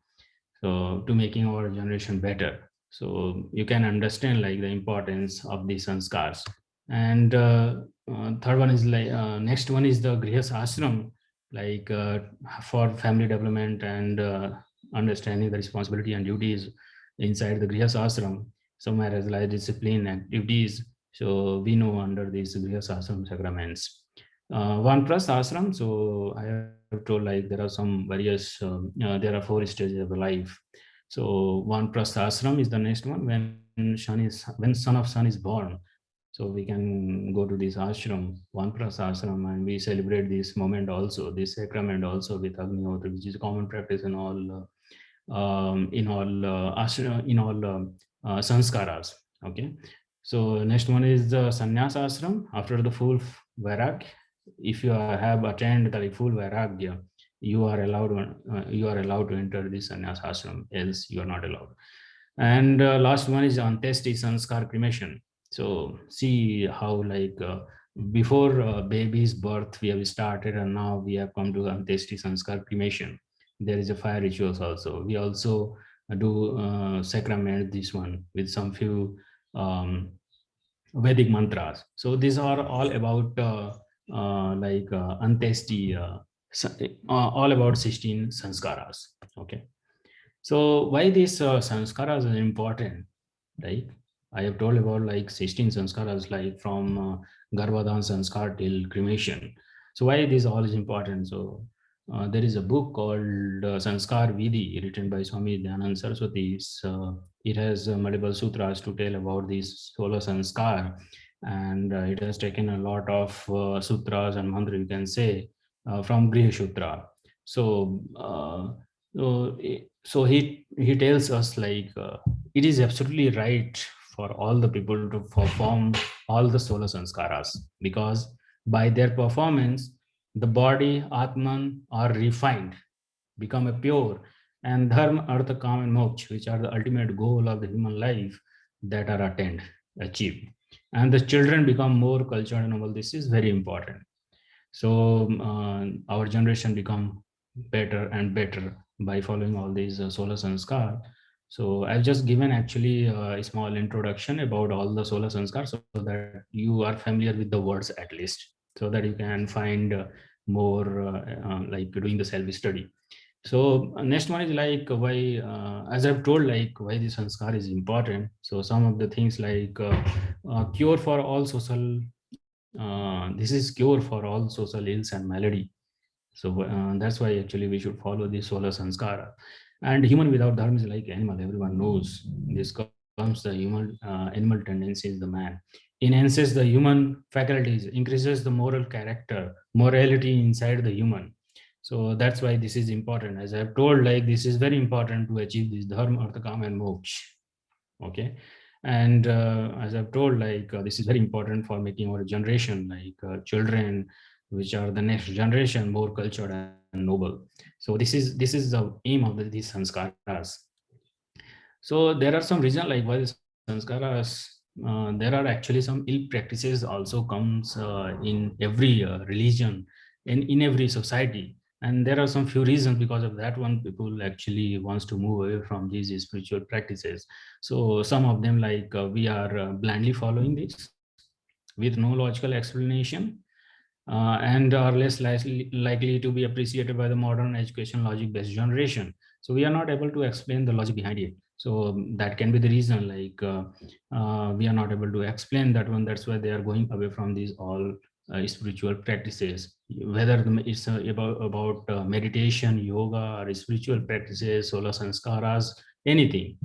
So to making our generation better. So you can understand like the importance of these sanskars. And third one is like next one is the grihas ashram, like for family development and understanding the responsibility and duties inside the grihas ashram. So marriage life discipline activities, so we know under these grihas ashram sacraments. Vanpras ashram, so I have told like there are some various there are 4 stages of the life. So Vanpras ashram is the next one. When son of son is born, so we can go to this ashram, Vanpras ashram, and we celebrate this moment also, this sacrament also with Agnihotra, which is a common practice in all ashram, in all sanskaras. Okay. So next one is the sannyas ashram. After the full vairag, if you have attained the full vairagya, you are allowed to enter this sannyas ashram, else you are not allowed. And last one is Antyeshti Sanskar cremation. So see how like before baby's birth we have started, and now we have come to Antyeshti Sanskar cremation. There is a fire rituals also. We also do sacrament this one with some few Vedic mantras. So these are all about like Antyeshti, all about 16 sanskaras. Okay. So why these sanskaras are important, right? I have told about like 16 sanskaras, like from Garbhadan sanskar till cremation. So why this all is important? So there is a book called Sanskar Vidhi, written by Swami Dayanand Saraswati. It has multiple sutras to tell about this solar sanskar, and it has taken a lot of sutras and mantra, you can say, from Griha Sutra. So so, so he tells us like it is absolutely right for all the people to perform all the solar sanskaras, because by their performance the body, atman, are refined, become a pure, and dharma, artha, kam, and moksha, which are the ultimate goal of the human life, that are attained, achieved, and the children become more cultured and all. This is very important. So our generation become better and better by following all these solar sanskar. So I've just given actually a small introduction about all the solar sanskar so that you are familiar with the words at least, so that you can find more like doing the self study. So next one is like why, as I've told, like why the sanskar is important. So some of the things like cure for all social, this is cure for all social ills and malady. So that's why actually we should follow the solar sanskara. And human without dharma is like animal. Everyone knows this comes the human animal tendency is the man. Enhances the human faculties, increases the moral character, morality inside the human. So that's why this is important. As I've told, like this is very important to achieve this dharma, artha, kama, and moksha. Okay. And as I've told, like this is very important for making our generation, like children, which are the next generation, more cultured and noble. So this is the aim of these sanskaras. So there are some reasons like why the sanskaras, there are actually some ill practices also comes in every religion, in every society. And there are some few reasons because of that one people actually wants to move away from these spiritual practices. So some of them like we are blindly following this with no logical explanation, and are less likely to be appreciated by the modern education logic based generation. So we are not able to explain the logic behind it. So that can be the reason, like we are not able to explain that one. That's why they are going away from these all spiritual practices, whether it's about meditation, yoga, or spiritual practices, solar sanskaras, anything.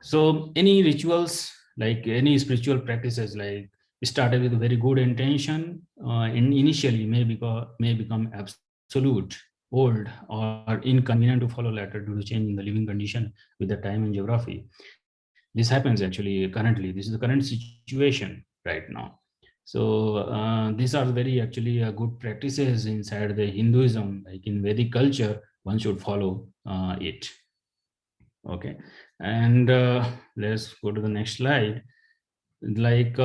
So any rituals, like any spiritual practices, like started with a very good intention, and initially may become absolute, old, or inconvenient to follow later due to change in the living condition with the time and geography. This happens actually currently. This is the current situation right now. So these are very actually good practices inside the Hinduism, like in Vedic culture, one should follow it. Okay. And let's go to the next slide. Like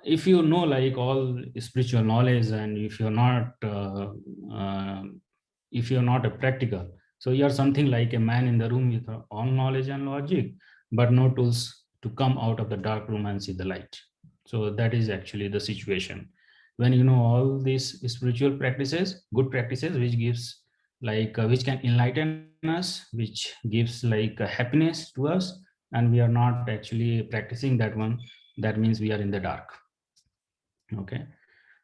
if you know like all spiritual knowledge, and uh, if you're not a practical, so you're something like a man in the room with all knowledge and logic, but no tools to come out of the dark room and see the light. So that is actually the situation. When you know all these spiritual practices, good practices, which gives like which can enlighten us, which gives like happiness to us, and we are not actually practicing that one, that means we are in the dark. Okay.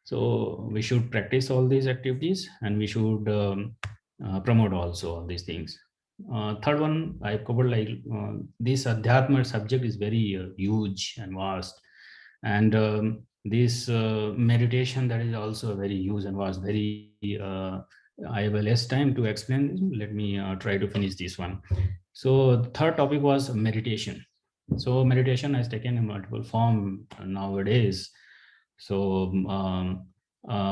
So we should practice all these activities, and we should promote also all these things. Third one I covered, like this adhyatma subject is very huge and vast. And this meditation, that is also very huge and vast, very I have a less time to explain this. Let me try to finish this one. So the third topic was meditation. So meditation has taken a multiple form nowadays. So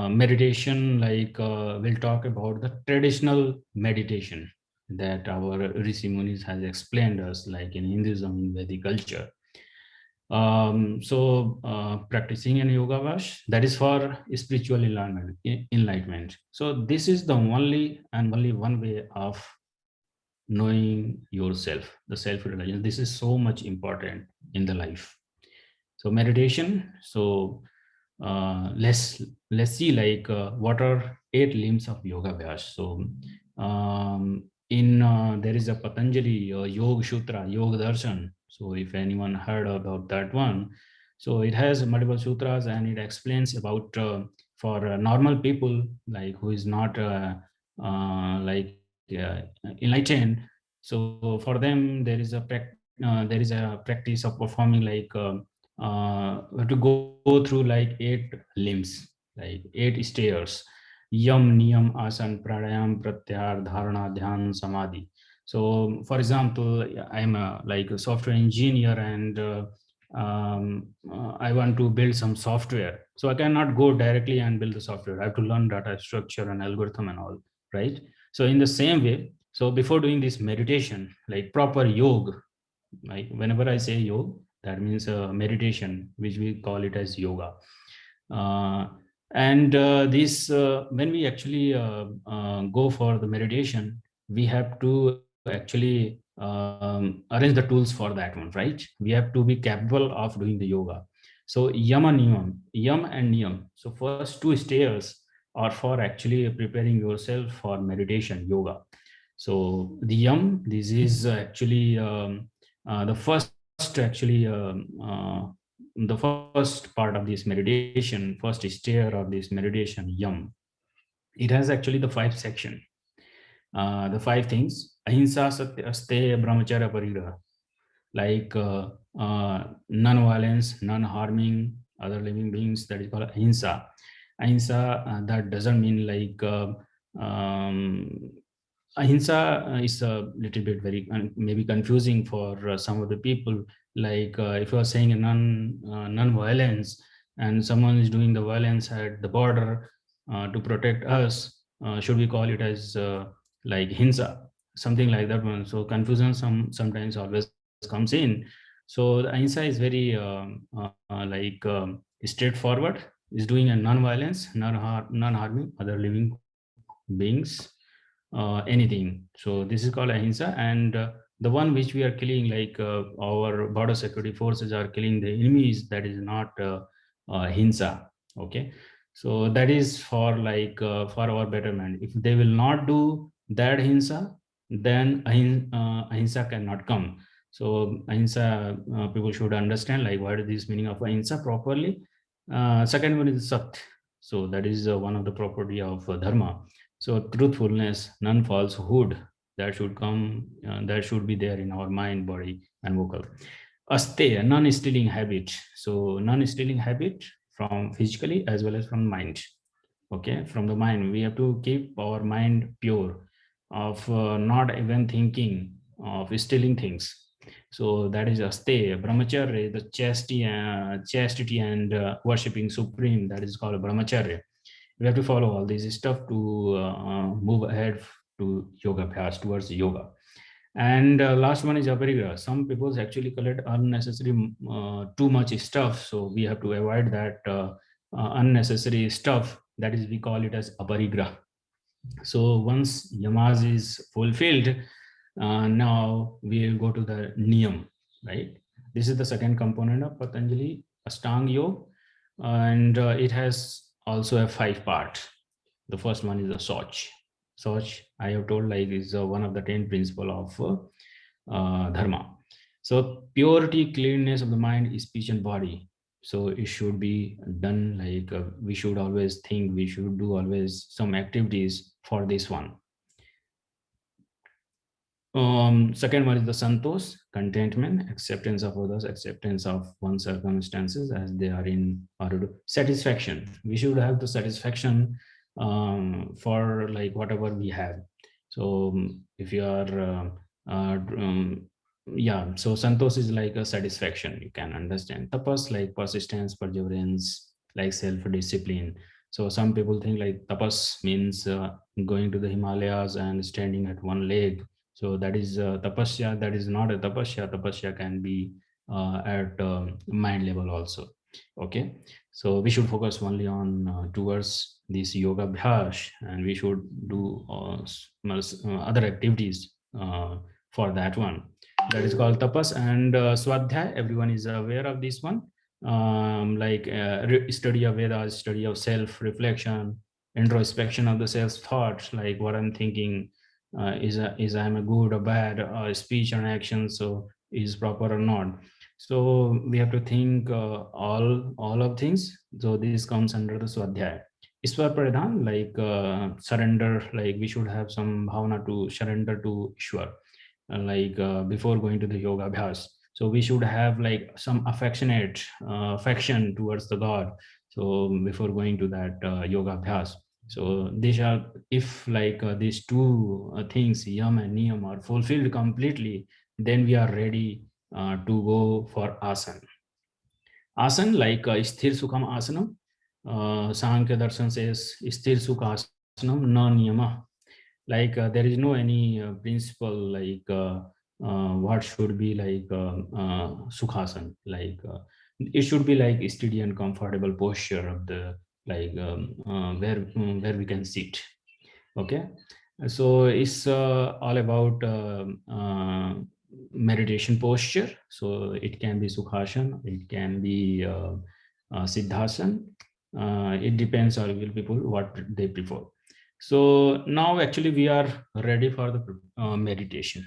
meditation, like we'll talk about the traditional meditation that our Rishi Munis has explained us, like in Hinduism, in Vedic culture. So practicing an yoga vash, that is for spiritual enlightenment. So this is the only and only one way of knowing yourself, the self-realization. This is so much important in the life. So meditation. So let's see like what are 8 limbs of yoga vyas. So in there is a Patanjali Yoga Sutra, Yoga Darshan. So if anyone heard about that one, so it has multiple sutras, and it explains about for normal people, like who is not like enlightened. So for them there is a practice of performing like to go through like 8 limbs, like 8 stairs: yam, niyam, asan, pranayam, pratyahar, dharana, dhyan, samadhi. So for example, I'm a like a software engineer, and I want to build some software. So I cannot go directly and build the software. I have to learn data structure and algorithm and all, right? So in the same way, so before doing this meditation, like proper yoga, like whenever I say yoga, that means meditation, which we call it as yoga. uh, And this, when we actually go for the meditation, we have to actually arrange the tools for that one, right? We have to be capable of doing the yoga. So yam and niyam. So first two stairs are for actually preparing yourself for meditation, yoga. So the yam, this is actually the first actually the first part of this meditation, first stair of this meditation, yam. It has actually the 5 section, the 5 things: ahimsa, satya, asteya, brahmacharya, parigraha. Like non-violence, non-harming other living beings. That is called ahimsa. Ahimsa, that doesn't mean like um, ahimsa is a little bit very maybe confusing for some of the people. Like if you are saying non-violence, and someone is doing the violence at the border to protect us, should we call it as like hinsa, something like that one? So confusion sometimes always comes in. So the ahimsa is very like straightforward. Is doing a non-violence, non-harming other living beings, anything. So this is called ahimsa. And the one which we are killing, like our border security forces are killing the enemies, that is not hinsa. Okay, so that is for like for our betterment. If they will not do that hinsa, then ahimsa cannot come. So ahimsa, people should understand like what is this meaning of ahimsa properly. Second one is sat. So that is one of the property of dharma. So truthfulness, non-falsehood, that should come, that should be there in our mind, body, and vocal. Asteya, non-stealing habit. So non-stealing habit from physically as well as from mind. Okay, from the mind, we have to keep our mind pure of not even thinking of stealing things. So that is asteya. Brahmacharya, the chastity and worshipping supreme, that is called brahmacharya. We have to follow all this stuff to move ahead to yoga abhyas, towards yoga. And last one is aparigraha. Some people actually collect unnecessary too much stuff, so we have to avoid that unnecessary stuff. That is, we call it as aparigraha. So once yamas is fulfilled, now we will go to the niyam, right? This is the second component of Patanjali Ashtanga Yoga, and it has also a 5 part. The first one is the Soch. Soch, I have told, like, is one of the 10 principle of dharma. So purity, cleanness of the mind, speech, and body. So it should be done like we should always think, we should do always some activities for this one. Second one is the santosh, contentment, acceptance of others, acceptance of one's circumstances as they are in order. Satisfaction, we should have the satisfaction for like whatever we have. So if you are yeah, so santosh is like a satisfaction, you can understand. Tapas, like persistence, perseverance, like self-discipline. So some people think like tapas means going to the Himalayas and standing at one leg. So that is tapasya. That is not a tapasya. Tapasya can be at mind level also. Okay, so we should focus only on towards this yoga abhyas, and we should do other activities for that one. That is called tapas. And swadhyay, everyone is aware of this one. Like study of Vedas, study of self reflection, introspection of the self thoughts, like what I'm thinking, is I'm a good or bad speech and action, so is proper or not. So we have to think all of things. So this comes under the swadhyay. Ishwar pradhan, like surrender, like we should have some bhavana to surrender to Ishwar, like before going to the yoga abhyas. So we should have like some affectionate affection towards the God, so before going to that yoga abhyas. So these are, if like these two things, yam and niyam, are fulfilled completely, then we are ready to go for asana. Asana, like sthir sukham asanam. Sankhya darshan says sthir sukha asanam na niyama. Like there is no any principle like what should be like sukhasan. Like it should be like steady and comfortable posture of the like where we can sit. Okay, so it's all about meditation posture. So it can be Sukhasana, it can be Siddhasana. It depends on people what they prefer. So now actually we are ready for the meditation.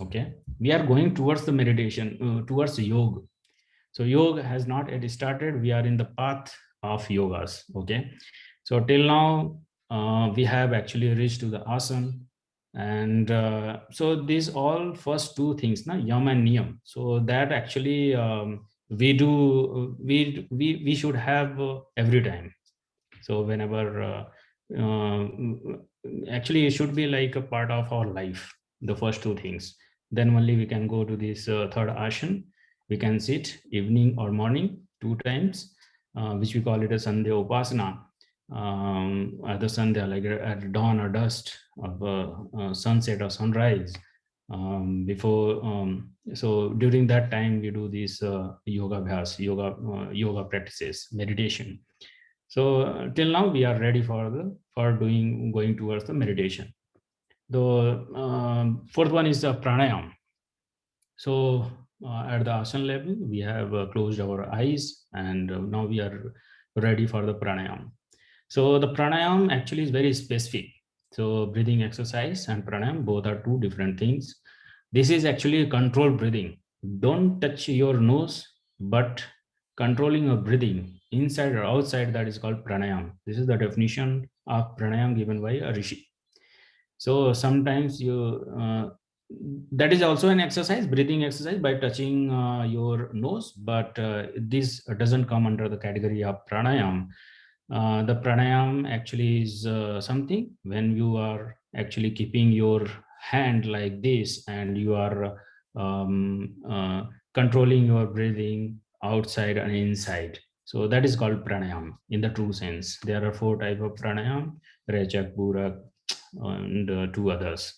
Okay, we are going towards the meditation, towards yoga. So yoga has not yet started. We are in the path of yogas. Okay, so till now we have actually reached to the asana, and so these all first two things, na, yam and niyam. So that actually we do we should have every time. So whenever actually it should be like a part of our life, the first two things. Then only we can go to this third asana. We can sit evening or morning two times, which we call it a Sandhya Upasana. At the Sandhya, like at dawn or dusk of sunset or sunrise. So during that time we do these yoga abhyas, yoga practices, meditation. So till now we are ready for going towards the meditation. The fourth one is pranayam. So at the asana level, we have closed our eyes, and now we are ready for the pranayam. So the pranayam actually is very specific. So breathing exercise and pranayam both are two different things. This is actually controlled breathing. Don't touch your nose, but controlling your breathing inside or outside, that is called pranayam. This is the definition of pranayam given by a rishi. So sometimes that is also an exercise, breathing exercise by touching your nose, but this doesn't come under the category of pranayam. The pranayam actually is something when you are actually keeping your hand like this and you are controlling your breathing outside and inside. So that is called pranayam in the true sense. There are 4 types of pranayam: Rechak, Purak, and 2 others.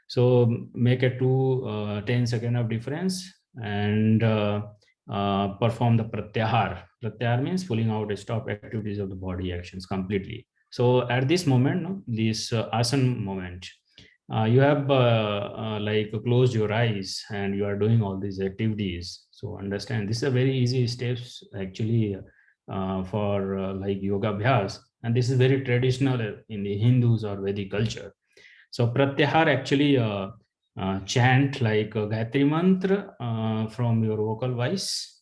So make a 10-second of difference, and perform the pratyahar. Pratyahar means pulling out, stop activities of the body actions completely. So at this moment, no, this asana moment, you have like closed your eyes and you are doing all these activities. So understand, this is a very easy steps actually for like yoga abhyas, and this is very traditional in the Hindus or Vedic culture. So pratyahar actually chant like Gayatri mantra from your vocal voice.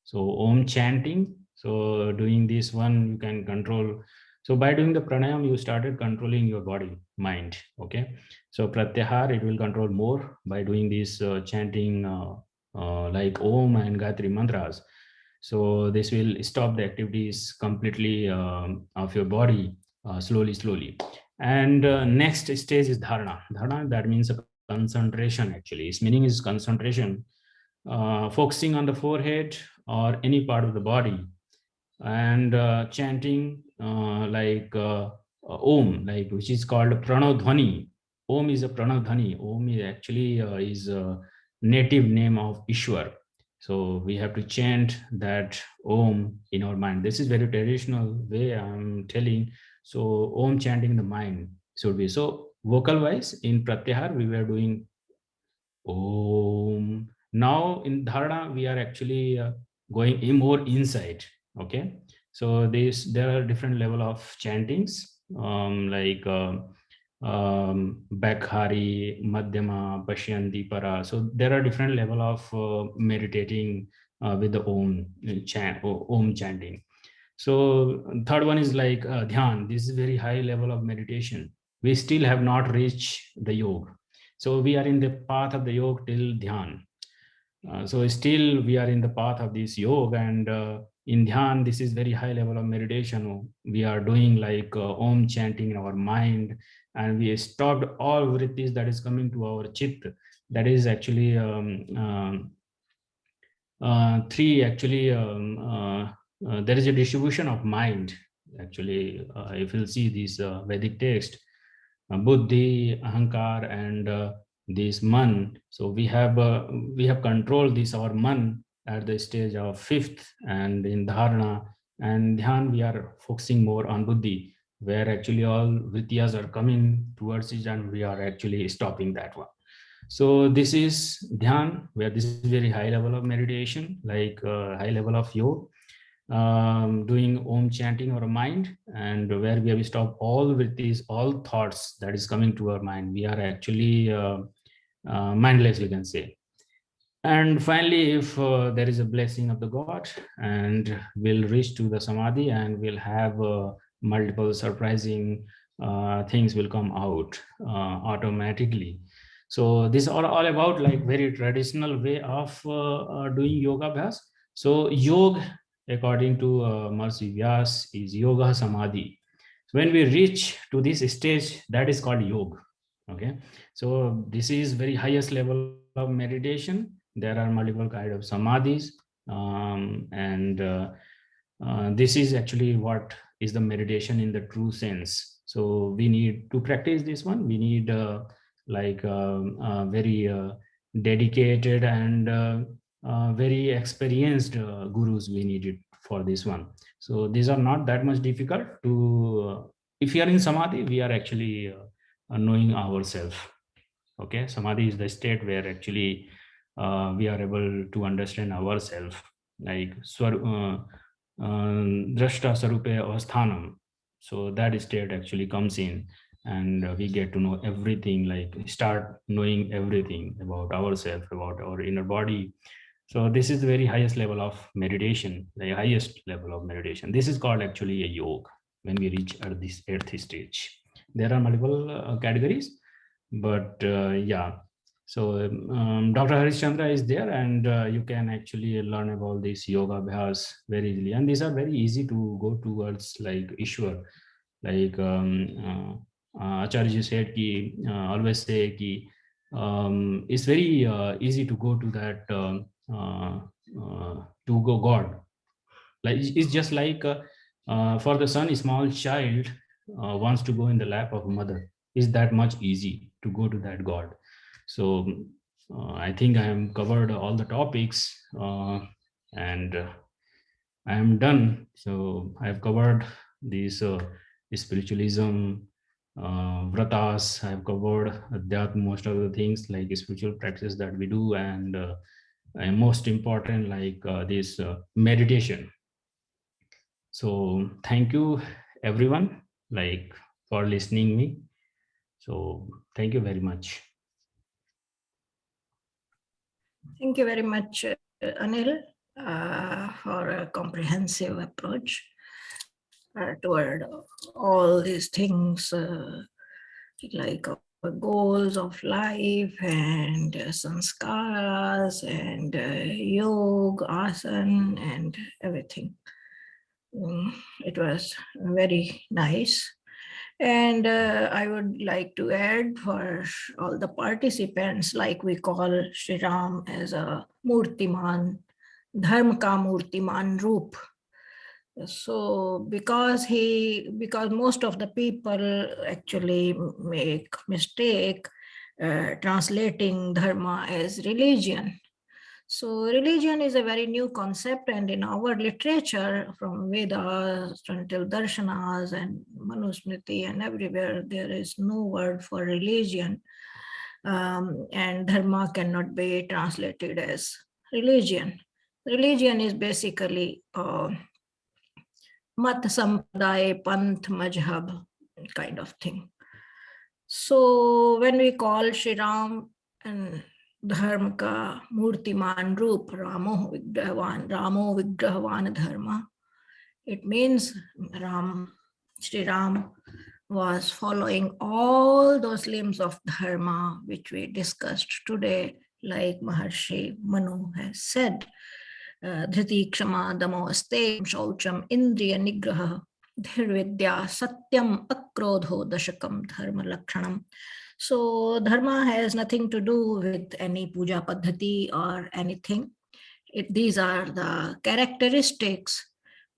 So om chanting. So doing this one, you can control. So by doing the pranayam, you started controlling your body, mind. Okay. So pratyahar, it will control more by doing this chanting like om and Gayatri mantras. So this will stop the activities completely of your body slowly. And next stage is dharana. Dharana, that means a concentration actually. Its meaning is concentration, focusing on the forehead or any part of the body, and chanting like om, like which is called pranodhvani. Om is a pranodhvani. Om is actually is a native name of Ishwar. So we have to chant that om in our mind. This is very traditional way I'm telling. So om chanting in the mind should be. So vocal wise in pratyahar we were doing om. Now in dharana we are actually going more inside. Okay, so there are different level of chantings like Bakhari, Madhyama, Pashyanti, Para. So there are different level of meditating with the om chanting. So third one is like dhyan. This is very high level of meditation. We still have not reached the yoga. So we are in the path of the yoga till dhyan. So still we are in the path of this yoga, and in dhyan, this is very high level of meditation. We are doing like om chanting in our mind, and we stopped all vrittis that is coming to our chit. That is actually three actually there is a distribution of mind actually. If you'll see this Vedic text, buddhi, ahankar, and this man. So we have controlled this our man at the stage of 5th, and in dharana And Dhyan, we are focusing more on Buddhi, where actually all Vrittiyas are coming towards it and we are actually stopping that one. So this is Dhyan, where this is very high level of meditation, like high level of yoga, doing Om chanting or mind, and where we have stopped all with these all thoughts that is coming to our mind. We are actually mindless, you can say. And finally, if there is a blessing of the God, and we'll reach to the samadhi, and we'll have multiple surprising things will come out automatically. So this are all about like very traditional way of doing yoga abhyas. So yoga, according to Maharishi Vyas, is yoga samadhi. So when we reach to this stage, that is called yoga. Okay, so this is very highest level of meditation. There are multiple kind of samadhis, and this is actually what is the meditation in the true sense. So we need to practice this one. We need very dedicated and very experienced gurus we needed for this one. So these are not that much difficult to if you are in samadhi, we are actually knowing ourselves. Okay, samadhi is the state where actually we are able to understand ourselves, like drashta sarupe avasthanam. So that state actually comes in, and we get to know everything, like start knowing everything about ourselves, about our inner body. So this is the very highest level of meditation, the highest level of meditation. This is called actually a yoga when we reach at this eighth stage. There are multiple categories, but yeah. So Dr. Harish Chandra is there, and you can actually learn about this yoga abhyas very easily. And these are very easy to go towards, like Ishwar. Like Acharya said, ki, always say ki, it's very easy to go to that to go God. Like it's just like for the son, a small child wants to go in the lap of a mother. Is that much easy to go to that God? So I think I am covered all the topics, and I am done. So I have covered these spiritualism, vratas. I have covered that most of the things like spiritual practice that we do, and most important like this meditation. So thank you everyone, like for listening me. So thank you very much. Thank you very much, Anil, for a comprehensive approach toward all these things, like goals of life and sanskaras and yoga, asana, and everything. It was very nice. And I would like to add for all the participants, like we call Sri Ram as a Murtiman, Dharma ka Murtiman Roop. So because most of the people actually make mistake translating dharma as religion. So religion is a very new concept, and in our literature, from Vedas until Darshanas and Manusmriti and everywhere, there is no word for religion, and dharma cannot be translated as religion. Religion is basically mat sampradaya, panth, majhab kind of thing. So when we call Shri Ram and धर्म का मूर्तिमान रूप Ramo Vigrahvan Dharma, it means Sri Ram was following all those limbs of dharma which we discussed today, like Maharshi Manu has said. Dhriti Kshama Damo Aste Shaucham Indriya Nigraha Dhirvidya Satyam Akrodho Dashakam Dharma Lakshanam. So dharma has nothing to do with any puja paddhati or anything. These are the characteristics,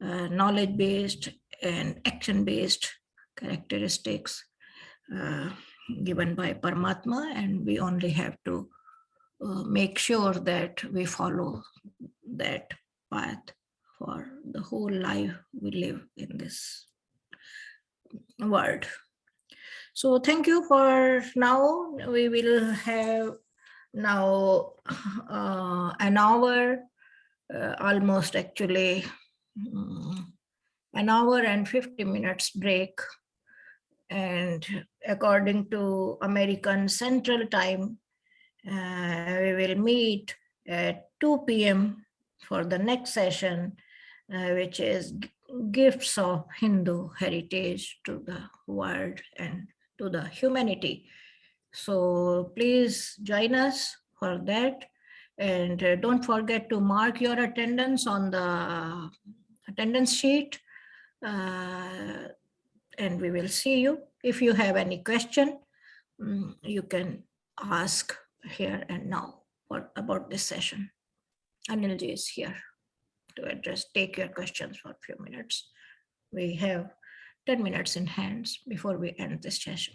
knowledge-based and action-based characteristics given by Paramatma, and we only have to make sure that we follow that path. for the whole life we live in this world. So thank you for now. We will have now an hour, almost actually an hour and 50 minutes break. And according to American Central Time, we will meet at 2 p.m. for the next session, which is gifts of Hindu heritage to the world and to the humanity. So please join us for that. And don't forget to mark your attendance on the attendance sheet. And we will see you. If you have any question, you can ask here and now about this session. Anilji is here to take your questions for a few minutes. We have 10 minutes in hands before we end this session.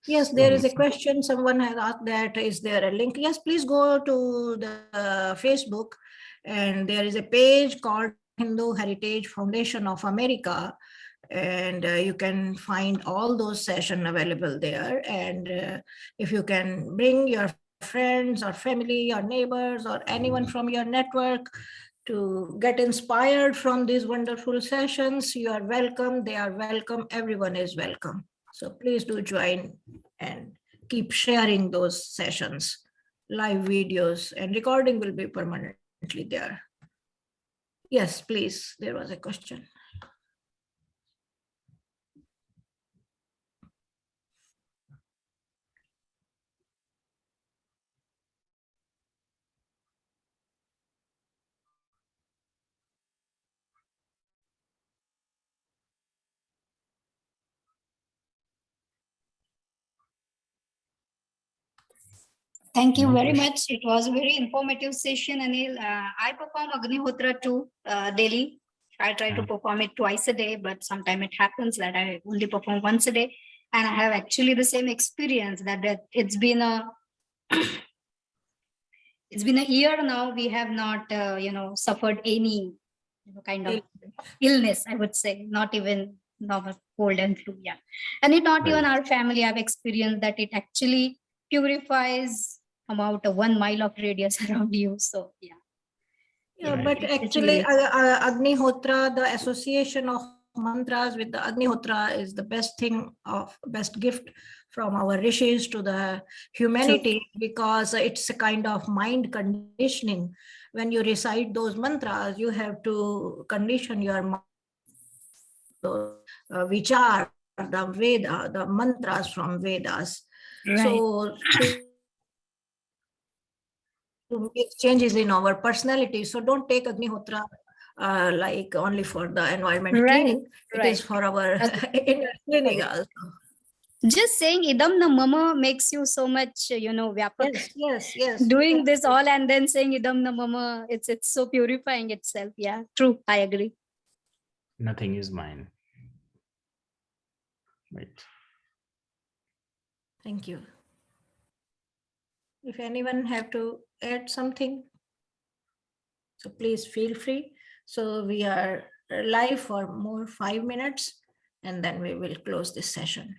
Yes, there is a question. Someone has asked that, is there a link? Yes, please go to the Facebook, and there is a page called Hindu Heritage Foundation of America, and you can find all those sessions available there. And if you can bring your friends or family or neighbors or anyone from your network to get inspired from these wonderful sessions, you are welcome. They are welcome. Everyone is welcome. So please do join and keep sharing those sessions. Live videos and recording will be permanently there. Yes, please. There was a question. Thank you very much. It was a very informative session, Anil. I perform Agnihotra too daily. I try to perform it twice a day, but sometimes it happens that I only perform once a day. And I have actually the same experience that it's been a it's been a year now. We have not suffered any kind of illness, I would say, not even normal cold and flu. Yeah. And it not even our family have experienced that it actually purifies about 1 mile of radius around you. So yeah. Yeah, but actually Agnihotra, the association of mantras with the Agnihotra is the best gift from our rishis to the humanity, because it's a kind of mind conditioning. When you recite those mantras, you have to condition your mind, vichar, the Veda, the mantras from Vedas. Right. So to make changes in our personality. So don't take Agnihotra like only for the environment cleaning. It is for our inner cleaning also. Just saying idam na mama makes you so much, vyapak. Yes. Doing this all and then saying idam na mama, it's so purifying itself. Yeah, true. I agree. Nothing is mine. Right. Thank you. If anyone have to add something, so please feel free. So we are live for more 5 minutes, and then we will close this session.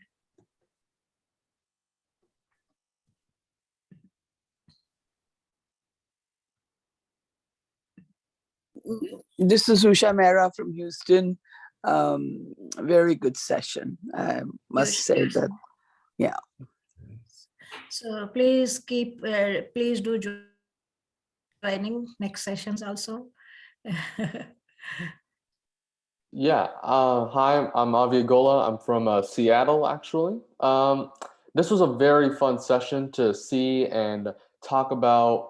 This is Usha Mehra from Houston. Very good session. I must say that, yeah. So please please do joining next sessions also. Yeah. Hi, I'm Avi Gola. I'm from Seattle, actually. This was a very fun session to see and talk about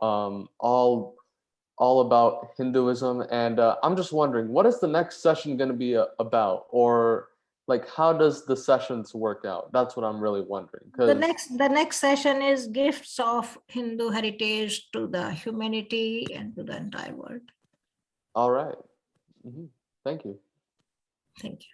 all about Hinduism. And I'm just wondering, what is the next session going to be about? Or like, how does the sessions work out? That's what I'm really wondering. The next session is gifts of Hindu heritage to the humanity and to the entire world. All right. Thank you. Thank you.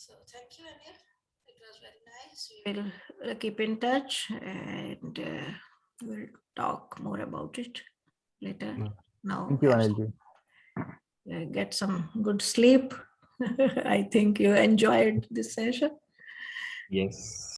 So thank you, Anil. It was very nice. We'll keep in touch and we'll talk more about it later. Mm. Now, Thank you, have Anilji. get some good sleep. I think you enjoyed this session. Yes.